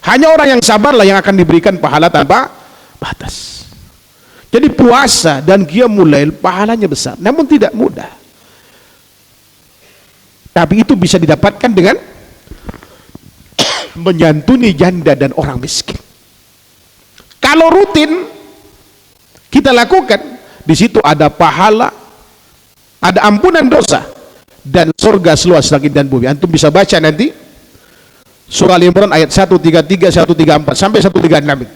Hanya orang yang sabarlah yang akan diberikan pahala tanpa batas. Jadi puasa dan qiyamul lail pahalanya besar, namun tidak mudah. Tapi itu bisa didapatkan dengan menyantuni janda dan orang miskin. Kalau rutin kita lakukan, di situ ada pahala, ada ampunan dosa, dan surga seluas langit dan bumi. Antum bisa baca nanti surah Al-Imran ayat 133, 134 sampai 136.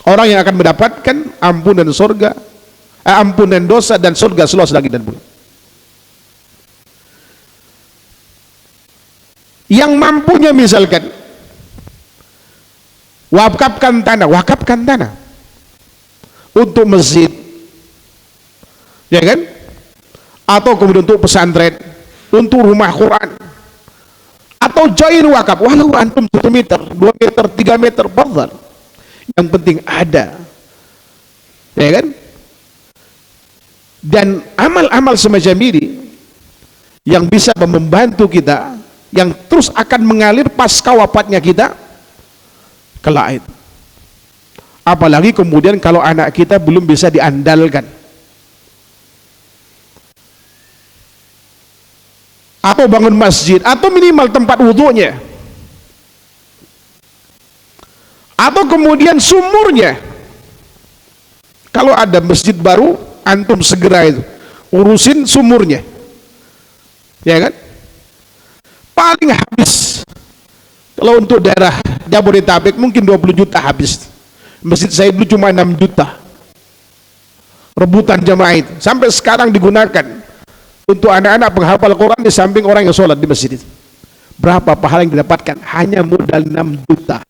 Orang yang akan mendapatkan ampunan surga, ampunan dosa dan surga seluas langit dan bumi. Yang mampunya misalkan wakafkan tanah untuk masjid, ya kan, atau kemudian untuk pesantren, untuk rumah Quran, atau join wakaf, walau antum 1 meter, 2 meter, 3 meter, fadhal, yang penting ada, ya kan. Dan amal-amal semacam ini yang bisa membantu kita, yang terus akan mengalir pasca wafatnya kita kelak itu. Apalagi kemudian kalau anak kita belum bisa diandalkan, atau bangun masjid, atau minimal tempat wudhunya, atau kemudian sumurnya. Kalau ada masjid baru, antum segera itu urusin sumurnya, ya kan. Paling habis kalau untuk daerah Jabodetabek mungkin 20 juta habis. Masjid saya dulu cuma 6 juta, rebutan jamaah itu, sampai sekarang digunakan untuk anak-anak penghafal Quran di samping orang yang sholat di masjid itu. Berapa pahala yang didapatkan? Hanya modal 6 juta.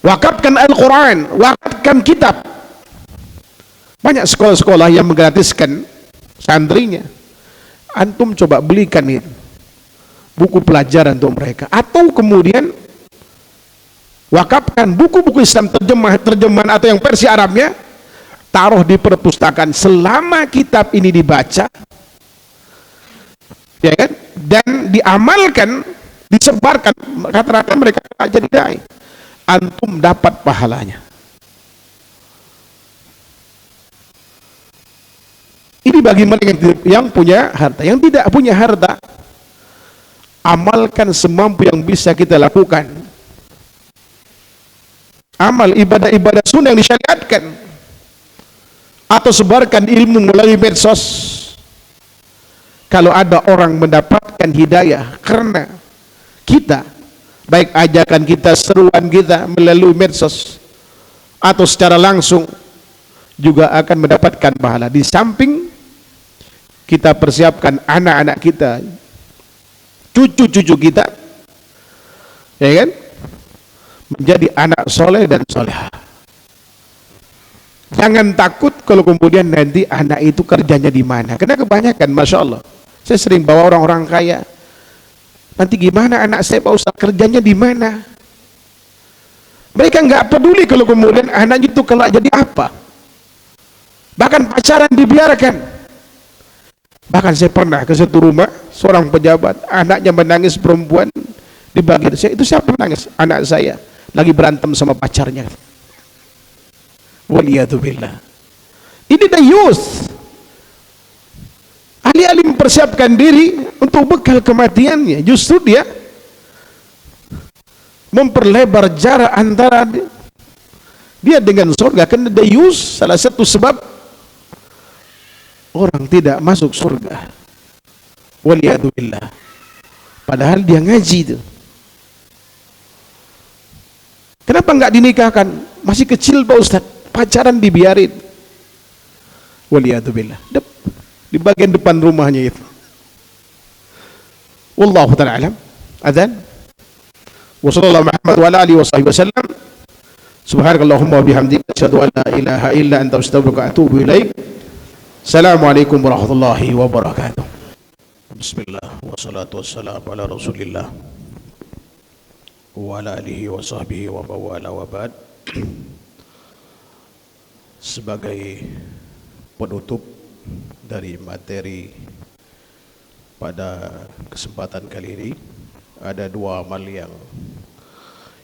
Wakafkan Al-Quran, wakafkan kitab. Banyak sekolah-sekolah yang menggratiskan santrinya. Antum coba belikan itu buku pelajaran untuk mereka, atau kemudian wakafkan buku-buku Islam terjemahan atau yang versi Arabnya, taruh di perpustakaan. Selama kitab ini dibaca, ya kan, dan diamalkan, disebarkan, rata-rata mereka jadi dai, antum dapat pahalanya. Ini bagi mereka yang punya harta. Yang tidak punya harta, amalkan semampu yang bisa kita lakukan. Amal ibadah-ibadah sunnah yang disyariatkan, atau sebarkan ilmu melalui medsos. Kalau ada orang mendapatkan hidayah karena kita, baik ajakan kita, seruan kita melalui medsos, atau secara langsung, juga akan mendapatkan pahala. Di samping kita persiapkan anak-anak kita, cucu-cucu kita, ya kan, menjadi anak soleh dan solehah. Jangan takut kalau kemudian nanti anak itu kerjanya di mana. Karena kebanyakan, masya Allah, saya sering bawa orang-orang kaya. Nanti gimana anak saya Pak Ustaz, kerjanya di mana? Mereka nggak peduli kalau kemudian anaknya itu kelak jadi apa. Bahkan pacaran dibiarkan. Bahkan saya pernah ke satu rumah, seorang pejabat, anaknya menangis, perempuan di bagian saya. Itu siapa menangis? Anak saya lagi berantem sama pacarnya. Waliyadzubillah. Ini dayus. Alih-alih mempersiapkan diri untuk bekal kematiannya, justru dia memperlebar jarak antara dia dengan surga. Karena dayus salah satu sebab orang tidak masuk surga. Waliyadzubillah. Padahal dia ngaji itu. Kenapa enggak dinikahkan? Masih kecil Pak Ustaz, pacaran dibiarin. Waliyadzubillah. Di bagian depan rumahnya itu. Wallahu ta'ala alam. Adzan. Wa sallallahu Muhammad wa ala alihi wa sahbihi wasallam. Subhanakallahumma wa bihamdika asyhadu an la ilaha illa anta astaghfiruka wa atubu ilaik. Assalamualaikum warahmatullahi wabarakatuh. Bismillah wassalatu wassalamu ala Rasulillah wa ala alihi wa sahbihi wa bawala wa ba'd. Sebagai penutup dari materi pada kesempatan kali ini, ada dua amal yang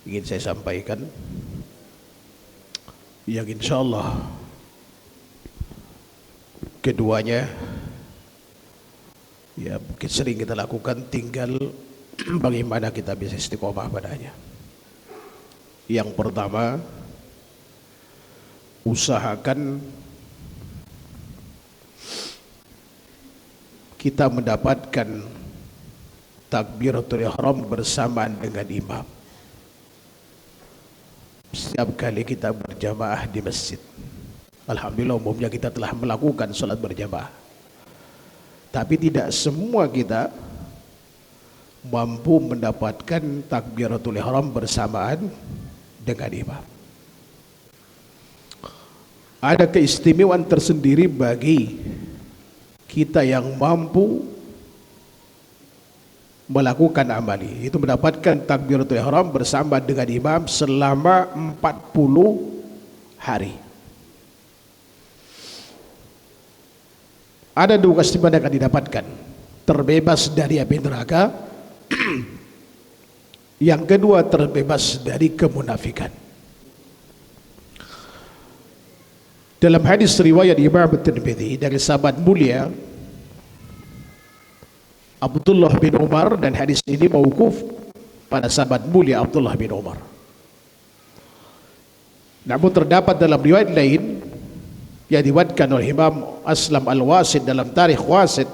ingin saya sampaikan, yang insyaallah keduanya ya mungkin sering kita lakukan, tinggal bagaimana kita bisa istiqomah padanya. Yang pertama, usahakan kita mendapatkan takbiratul ihram bersamaan dengan imam setiap kali kita berjamaah di masjid. Alhamdulillah umumnya kita telah melakukan salat berjamaah, tapi tidak semua kita mampu mendapatkan takbiratul ihram bersamaan dengan imam. Ada keistimewaan tersendiri bagi kita yang mampu melakukan amali, itu mendapatkan takbiratul ihram bersama dengan imam selama 40 hari. Ada dua keistimewaan yang akan didapatkan: terbebas dari api neraka, yang kedua terbebas dari kemunafikan. Dalam hadis riwayat Imam At-Tirmidzi dari sahabat mulia Abdullah bin Umar, dan hadis ini mauquf pada sahabat mulia Abdullah bin Umar. Namun terdapat dalam riwayat lain yang diriwayatkan oleh Imam Aslam Al-Wasid dalam Tarikh Wasid,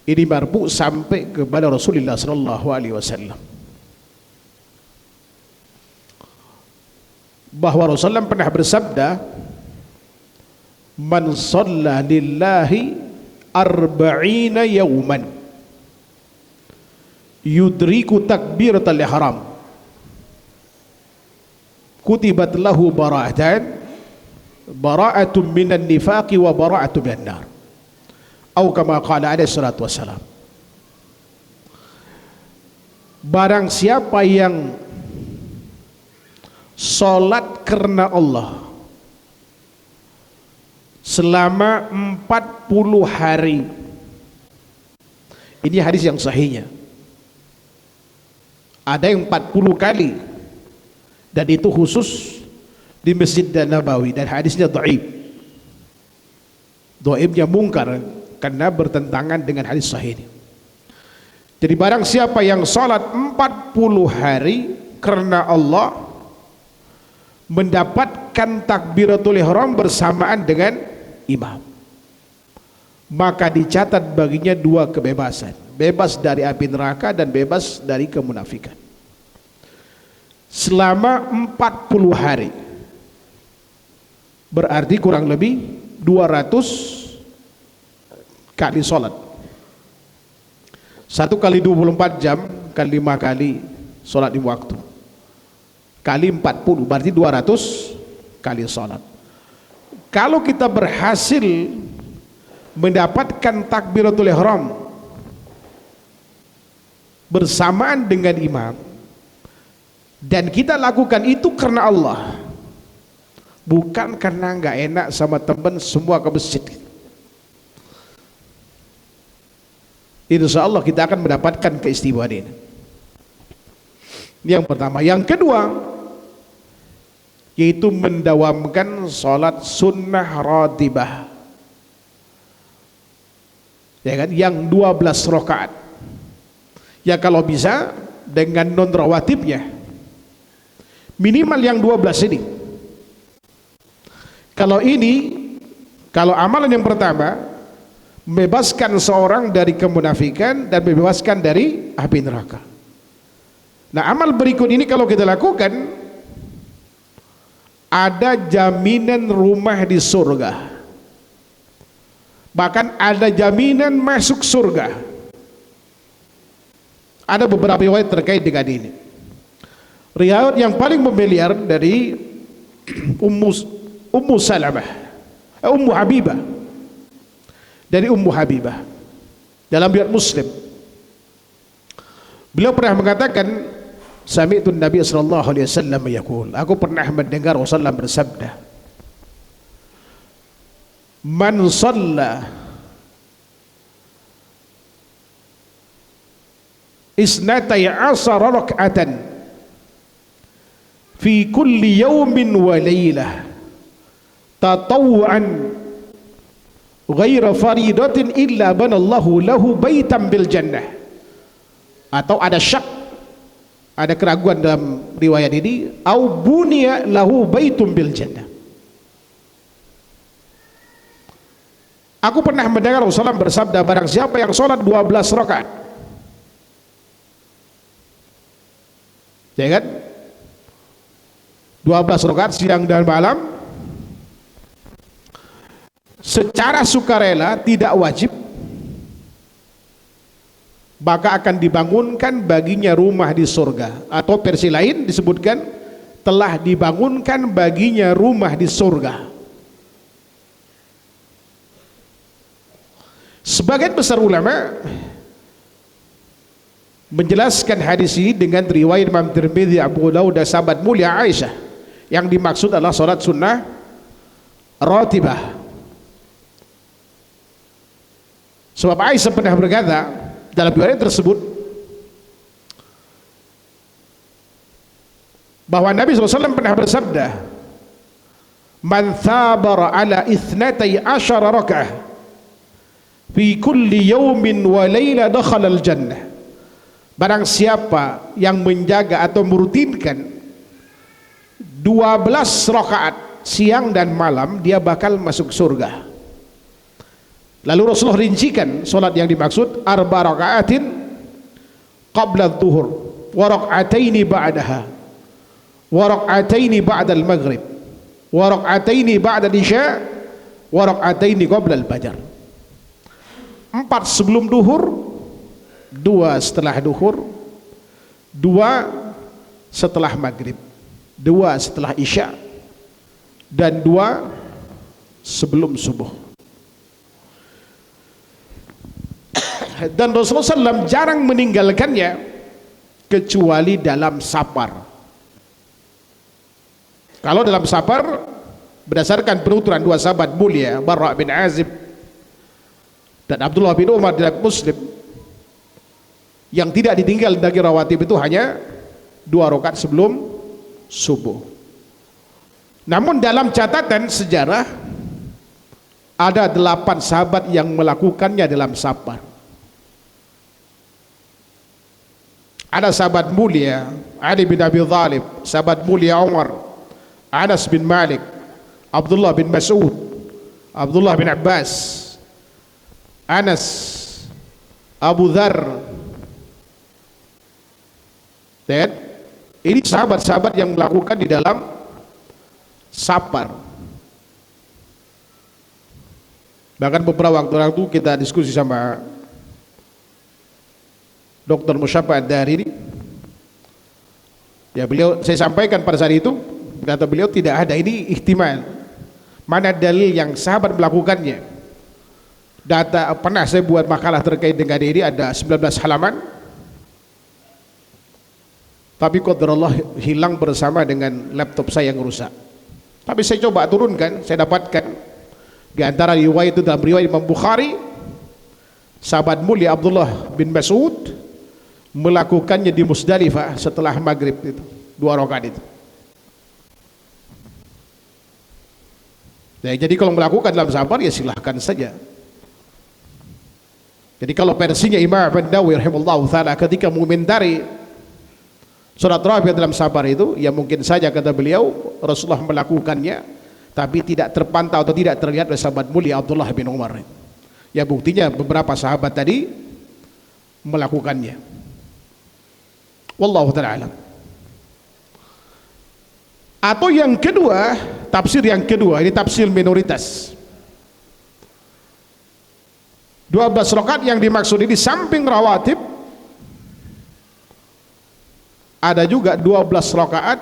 ini marfu sampai kepada Rasulullah sallallahu alaihi wasallam, bahwa Rasulullah pernah bersabda, man shalla lillahi arba'ina yawman yudriku takbiratul ihram kutibat lahu bara'atun minan nifaqi wa bara'atun minan nar, atau kama qala alaihi salatu wassalam. Barang siapa yang salat karena Allah selama 40 hari, ini hadis yang sahihnya, ada yang 40 kali, dan itu khusus di Masjid Nabawi, dan hadisnya dhaif, dhaifnya mungkar karena bertentangan dengan hadis sahih ini. Jadi barang siapa yang salat 40 hari karena Allah mendapatkan takbiratul ihram bersamaan dengan imam, maka dicatat baginya dua kebebasan: bebas dari api neraka dan bebas dari kemunafikan selama 40 hari. berarti kurang lebih 200 kali sholat. 1 kali 24 jam kali 5 kali sholat di waktu kali 40 berarti 200 kali sholat. Kalau kita berhasil mendapatkan takbiratul ihram bersamaan dengan imam dan kita lakukan itu karena Allah, bukan karena nggak enak sama teman semua ke masjid, insya Allah kita akan mendapatkan keistimewaan ini. Yang pertama. Yang kedua, yaitu mendawamkan sholat sunnah ratibah, ya kan, yang 12 rakaat. Ya kalau bisa dengan non rawatibnya, minimal yang 12 ini. Kalau amalan yang pertama membebaskan seorang dari kemunafikan dan membebaskan dari api neraka. Nah, amal berikut ini kalau kita lakukan, ada jaminan rumah di surga, bahkan ada jaminan masuk surga. Ada beberapa riwayat terkait dengan ini. Riwayat yang paling familiar dari Ummu Salamah, Ummu Habibah, dari Ummu Habibah dalam riwayat Muslim. Beliau pernah mengatakan, sami'tu Nabi sallallahu alaihi wasallam yaqul, aku pernah mendengar Rasulullah bersabda, man shalla isnatai asara rak'atan fi kulli yawmin wa laylah tatawu'an ghaira faridatin illa banallahu lahu baitan bil jannah. Atau ada syak, ada keraguan dalam riwayat ini, au bunya lahu baitum bil jannah. Aku pernah mendengar Rasulullah bersabda, barang siapa yang sholat 12 rakaat, ya kan, 12 rakaat siang dan malam secara sukarela, tidak wajib, maka akan dibangunkan baginya rumah di surga. Atau versi lain disebutkan, telah dibangunkan baginya rumah di surga. Sebagian besar ulama menjelaskan hadis ini dengan riwayat Imam Tirmidzi, Abu Daud dan sahabat mulia Aisyah, yang dimaksud adalah salat sunnah ratibah. Sebab Aisyah pernah berkata dalam riwayat tersebut bahwa Nabi SAW pernah bersabda, man thabara ala ithnatai asyara raka'ah fi kulli yawmin wa layla dakhala al-jannah. Barang siapa yang menjaga atau merutinkan 12 rakaat siang dan malam, dia bakal masuk surga. Lalu Rasulullah rincikan solat yang dimaksud, arba raka'atin qabla dhuhur wa raka'ataini ba'daha wa raka'ataini ba'da al-maghrib wa raka'ataini ba'da al-isya wa raka'ataini qabla al-fajr. 4 sebelum duhur, 2 setelah duhur, 2 setelah maghrib, 2 setelah isya, dan 2 sebelum subuh. Dan Rasulullah SAW jarang meninggalkannya kecuali dalam safar. Kalau dalam safar, berdasarkan penuturan 2 sahabat mulia, Barra bin Azib dan Abdullah bin Umar dalam Muslim, yang tidak ditinggal dari rawatib itu hanya 2 rakaat sebelum subuh. Namun dalam catatan sejarah ada 8 sahabat yang melakukannya dalam safar. Ada sahabat mulia Ali bin Abi Thalib, sahabat mulia Umar, Anas bin Malik, Abdullah bin Mas'ud, Abdullah bin Abbas, Anas, Abu Dhar. Dan ini sahabat-sahabat yang melakukan di dalam safar. Bahkan beberapa waktu lalu kita diskusi sama Dr. Musyafa Ad-Dari ini, ya beliau, saya sampaikan pada saat itu, kata beliau tidak ada, ini ihtimal. Mana dalil yang sahabat melakukannya? Data, pernah saya buat makalah terkait dengan ini, ada 19 halaman, tapi qadarullah hilang bersama dengan laptop saya yang rusak. Tapi saya coba turunkan, saya dapatkan di antara riwayat itu, dalam riwayat Imam Bukhari, sahabat mulia Abdullah bin Mas'ud melakukannya di Musdalifah setelah maghrib itu, 2 rakaat itu. Ya, jadi kalau melakukan dalam sabar ya silahkan saja. Jadi kalau versinya Imam An-Nawawi rahimahullah ta'ala ketika mengomentari surat Rabi'ah dalam sabar itu, ya mungkin saja kata beliau Rasulullah melakukannya tapi tidak terpantau atau tidak terlihat oleh sahabat mulia Abdullah bin Umar. Ya buktinya beberapa sahabat tadi melakukannya. Wallahu ta'ala. Atau yang kedua, tafsir yang kedua, ini tafsir minoritas. 12 rakaat yang dimaksud ini samping rawatib ada juga 12 rakaat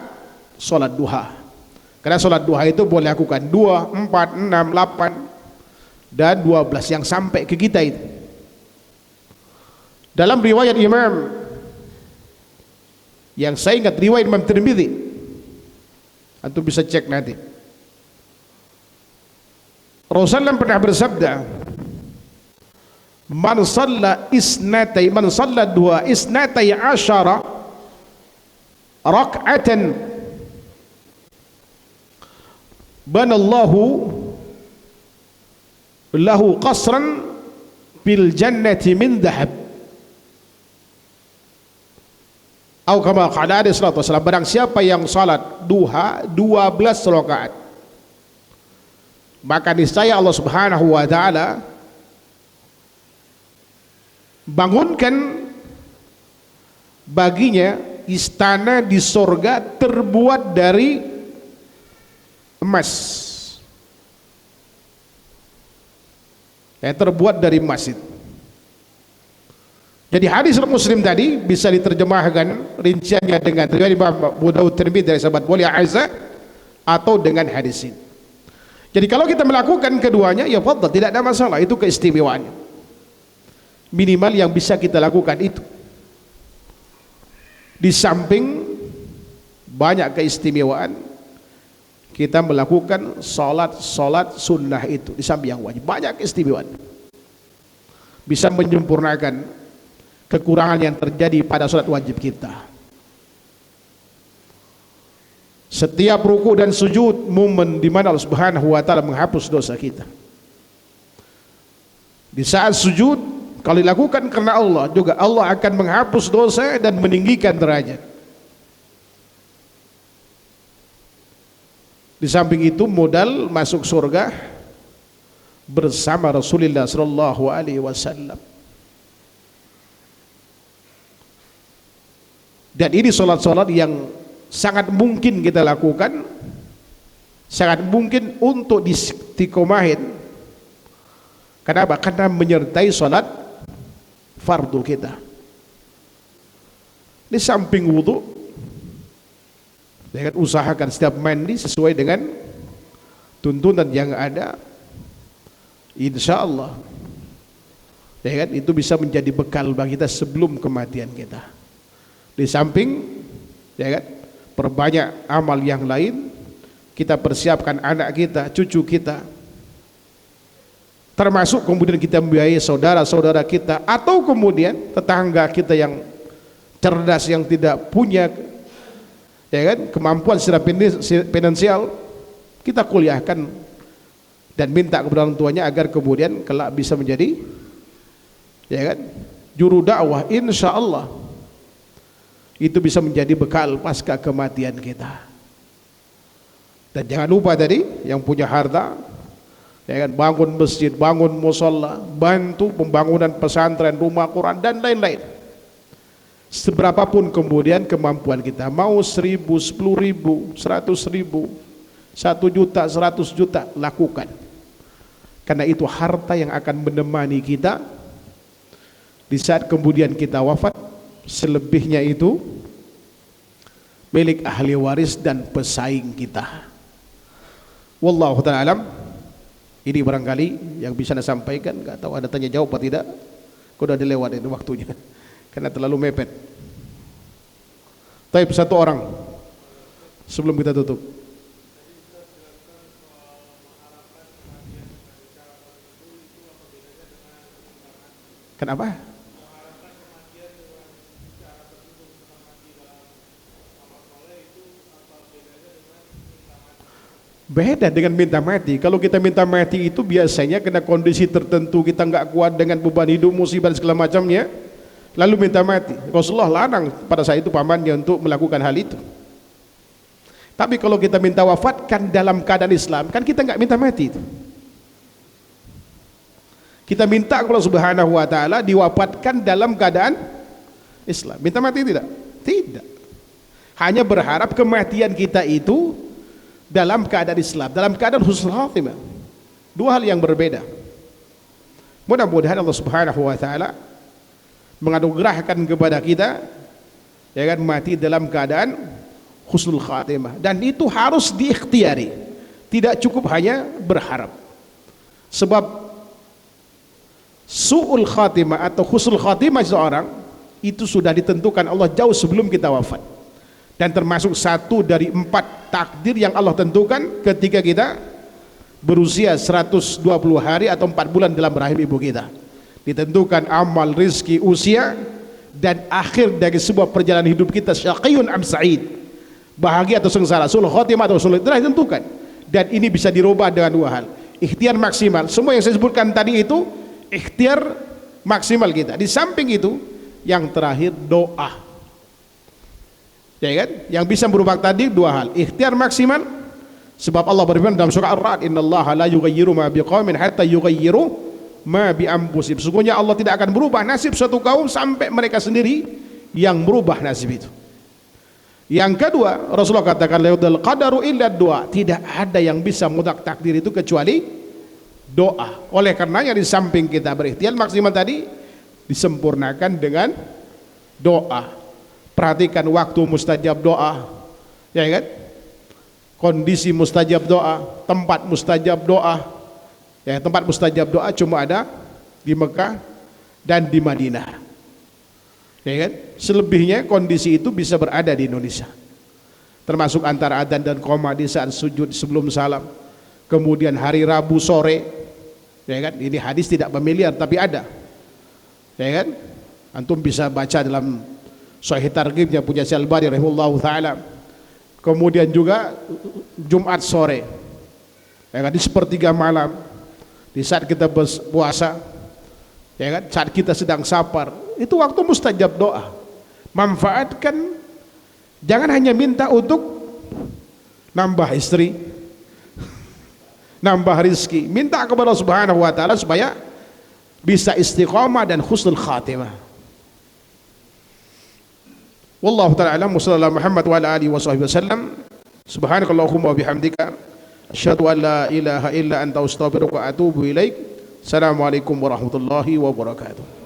salat duha. Karena salat duha itu boleh lakukan 2, 4, 6, 8 dan 12 yang sampai ke kita itu. Dalam riwayat Imam, yang saya ingat riwayat Imam Tirmidzi, antum bisa cek nanti, Rasulullah pernah bersabda, man shalla dua isnatai asyara rak'atan banallahu lahu qasran bil jannati min dhahab. Atau kama qala alaihi salatu wasallam, barang siapa yang salat duha 12 rakaat, maka niscaya Allah Subhanahu wa taala bangunkan baginya istana di sorga terbuat dari emas, terbuat dari emas itu. Jadi hadis Muslim tadi bisa diterjemahkan rinciannya dengan riwayat Imam Abu Dawud Tirmidzi dari sahabat mulia Aisyah atau dengan hadis ini. Jadi kalau kita melakukan keduanya, ya fadhal, tidak ada masalah, itu keistimewaannya. Minimal yang bisa kita lakukan itu. Di samping banyak keistimewaan, kita melakukan salat sunnah itu di samping yang wajib, banyak keistimewaan. Bisa menyempurnakan kekurangan yang terjadi pada salat wajib kita. Setiap ruku dan sujud momen di mana Allah Subhanahu wa taala menghapus dosa kita. Di saat sujud kalau dilakukan karena Allah, juga Allah akan menghapus dosa dan meninggikan derajat. Di samping itu modal masuk surga bersama Rasulullah sallallahu alaihi wasallam. Dan ini salat-salat yang sangat mungkin kita lakukan, sangat mungkin untuk diistiqomahin. Kenapa? Karena menyertai salat fardu kita. Di samping wudu, dengan usahakan setiap mandi sesuai dengan tuntunan yang ada, insya Allah, ya kan, itu bisa menjadi bekal bagi kita sebelum kematian kita. Di samping, ya kan, perbanyak amal yang lain, kita persiapkan anak kita, cucu kita, termasuk kemudian kita membiayai saudara-saudara kita atau kemudian tetangga kita yang cerdas, yang tidak punya, ya kan, kemampuan secara finansial, kita kuliahkan dan minta kepada orang tuanya agar kemudian kelak bisa menjadi, ya kan, juru dakwah. Insya Allah itu bisa menjadi bekal pasca kematian kita. Dan jangan lupa tadi yang punya harta, ya kan, bangun masjid, bangun musholla, bantu pembangunan pesantren, rumah Quran dan lain-lain. Seberapapun kemudian kemampuan kita, mau 1.000, 10.000, 100.000, 1 juta, 100 juta, lakukan. Karena itu harta yang akan menemani kita di saat kemudian kita wafat. Selebihnya itu milik ahli waris dan pesaing kita. Wallahu ta'ala alam. Ini barangkali yang bisa saya sampaikan. Gak tahu ada tanya jawab atau tidak. Kau udah dilewat itu waktunya karena terlalu mepet. Taib satu orang sebelum kita tutup. Kenapa? Beda dengan minta mati. Kalau kita minta mati itu biasanya kena kondisi tertentu, kita nggak kuat dengan beban hidup, musibah dan segala macamnya, lalu minta mati. Rasulullah larang pada saat itu pamannya untuk melakukan hal itu. Tapi kalau kita minta wafatkan dalam keadaan Islam, kan kita nggak minta mati itu. Kita minta Allah Subhanahu wa taala diwafatkan dalam keadaan Islam. Minta mati tidak? Tidak. Hanya berharap kematian kita itu dalam keadaan Islam, dalam keadaan husnul khatimah. Dua hal yang berbeda. Mudah-mudahan Allah Subhanahu wa taala menganugerahkan kepada kita ya kan mati dalam keadaan husnul khatimah, dan itu harus diikhtiari. Tidak cukup hanya berharap. Sebab su'ul khatimah atau husnul khatimah seseorang itu sudah ditentukan Allah jauh sebelum kita wafat, dan termasuk satu dari 4 takdir yang Allah tentukan ketika kita berusia 120 hari atau 4 bulan dalam rahim ibu kita. Ditentukan amal, rizki, usia, dan akhir dari sebuah perjalanan hidup kita, syaqiyun am sa'id, bahagia atau sengsara, sul khatimah atau sulit, telah ditentukan. Dan ini bisa dirubah dengan 2 hal. Ikhtiar maksimal, semua yang saya sebutkan tadi itu ikhtiar maksimal kita. Di samping itu yang terakhir doa, ya kan, yang bisa berubah tadi 2 hal. Ikhtiar maksimal, sebab Allah berfirman dalam surah Ar-Ra'd, innallaha la yughayyiru ma biqaumin hatta yughayyiru ma bi anfusihim. Sesungguhnya Allah tidak akan berubah nasib suatu kaum sampai mereka sendiri yang merubah nasib itu. Yang kedua, Rasulullah katakan laudal qadaru illa doa, tidak ada yang bisa mudak takdir itu kecuali doa. Oleh karenanya di samping kita berikhtiar maksimal tadi, disempurnakan dengan doa. Perhatikan waktu mustajab doa, ya kan? Kondisi mustajab doa, tempat mustajab doa. Ya, tempat mustajab doa cuma ada di Mekah dan di Madinah. Ya kan? Selebihnya kondisi itu bisa berada di Indonesia. Termasuk antara adzan dan qoma di saat sujud sebelum salam. Kemudian hari Rabu sore, ya kan? Ini hadis tidak familiar tapi ada, ya kan? Antum bisa baca dalam Sahih Targhibnya punya Syalbani rahimahullahu taala. Kemudian juga Jumat sore, ya kan? Di sepertiga malam, di saat kita berpuasa, ya kan? Saat kita sedang safar, itu waktu mustajab doa. Manfaatkan, jangan hanya minta untuk nambah istri, nambah rizki, minta kepada Allah Subhanahu wa taala supaya bisa istiqamah dan husnul khatimah. Wallahu ta'ala a'lam. Wassallallahu Muhammad wa ala alihi wa sahbihi wasallam. Subhanakallahumma wa bihamdika asyhadu an la ilaha illa anta astaghfiruka wa atubu ilaik. Assalamualaikum warahmatullahi wabarakatuh.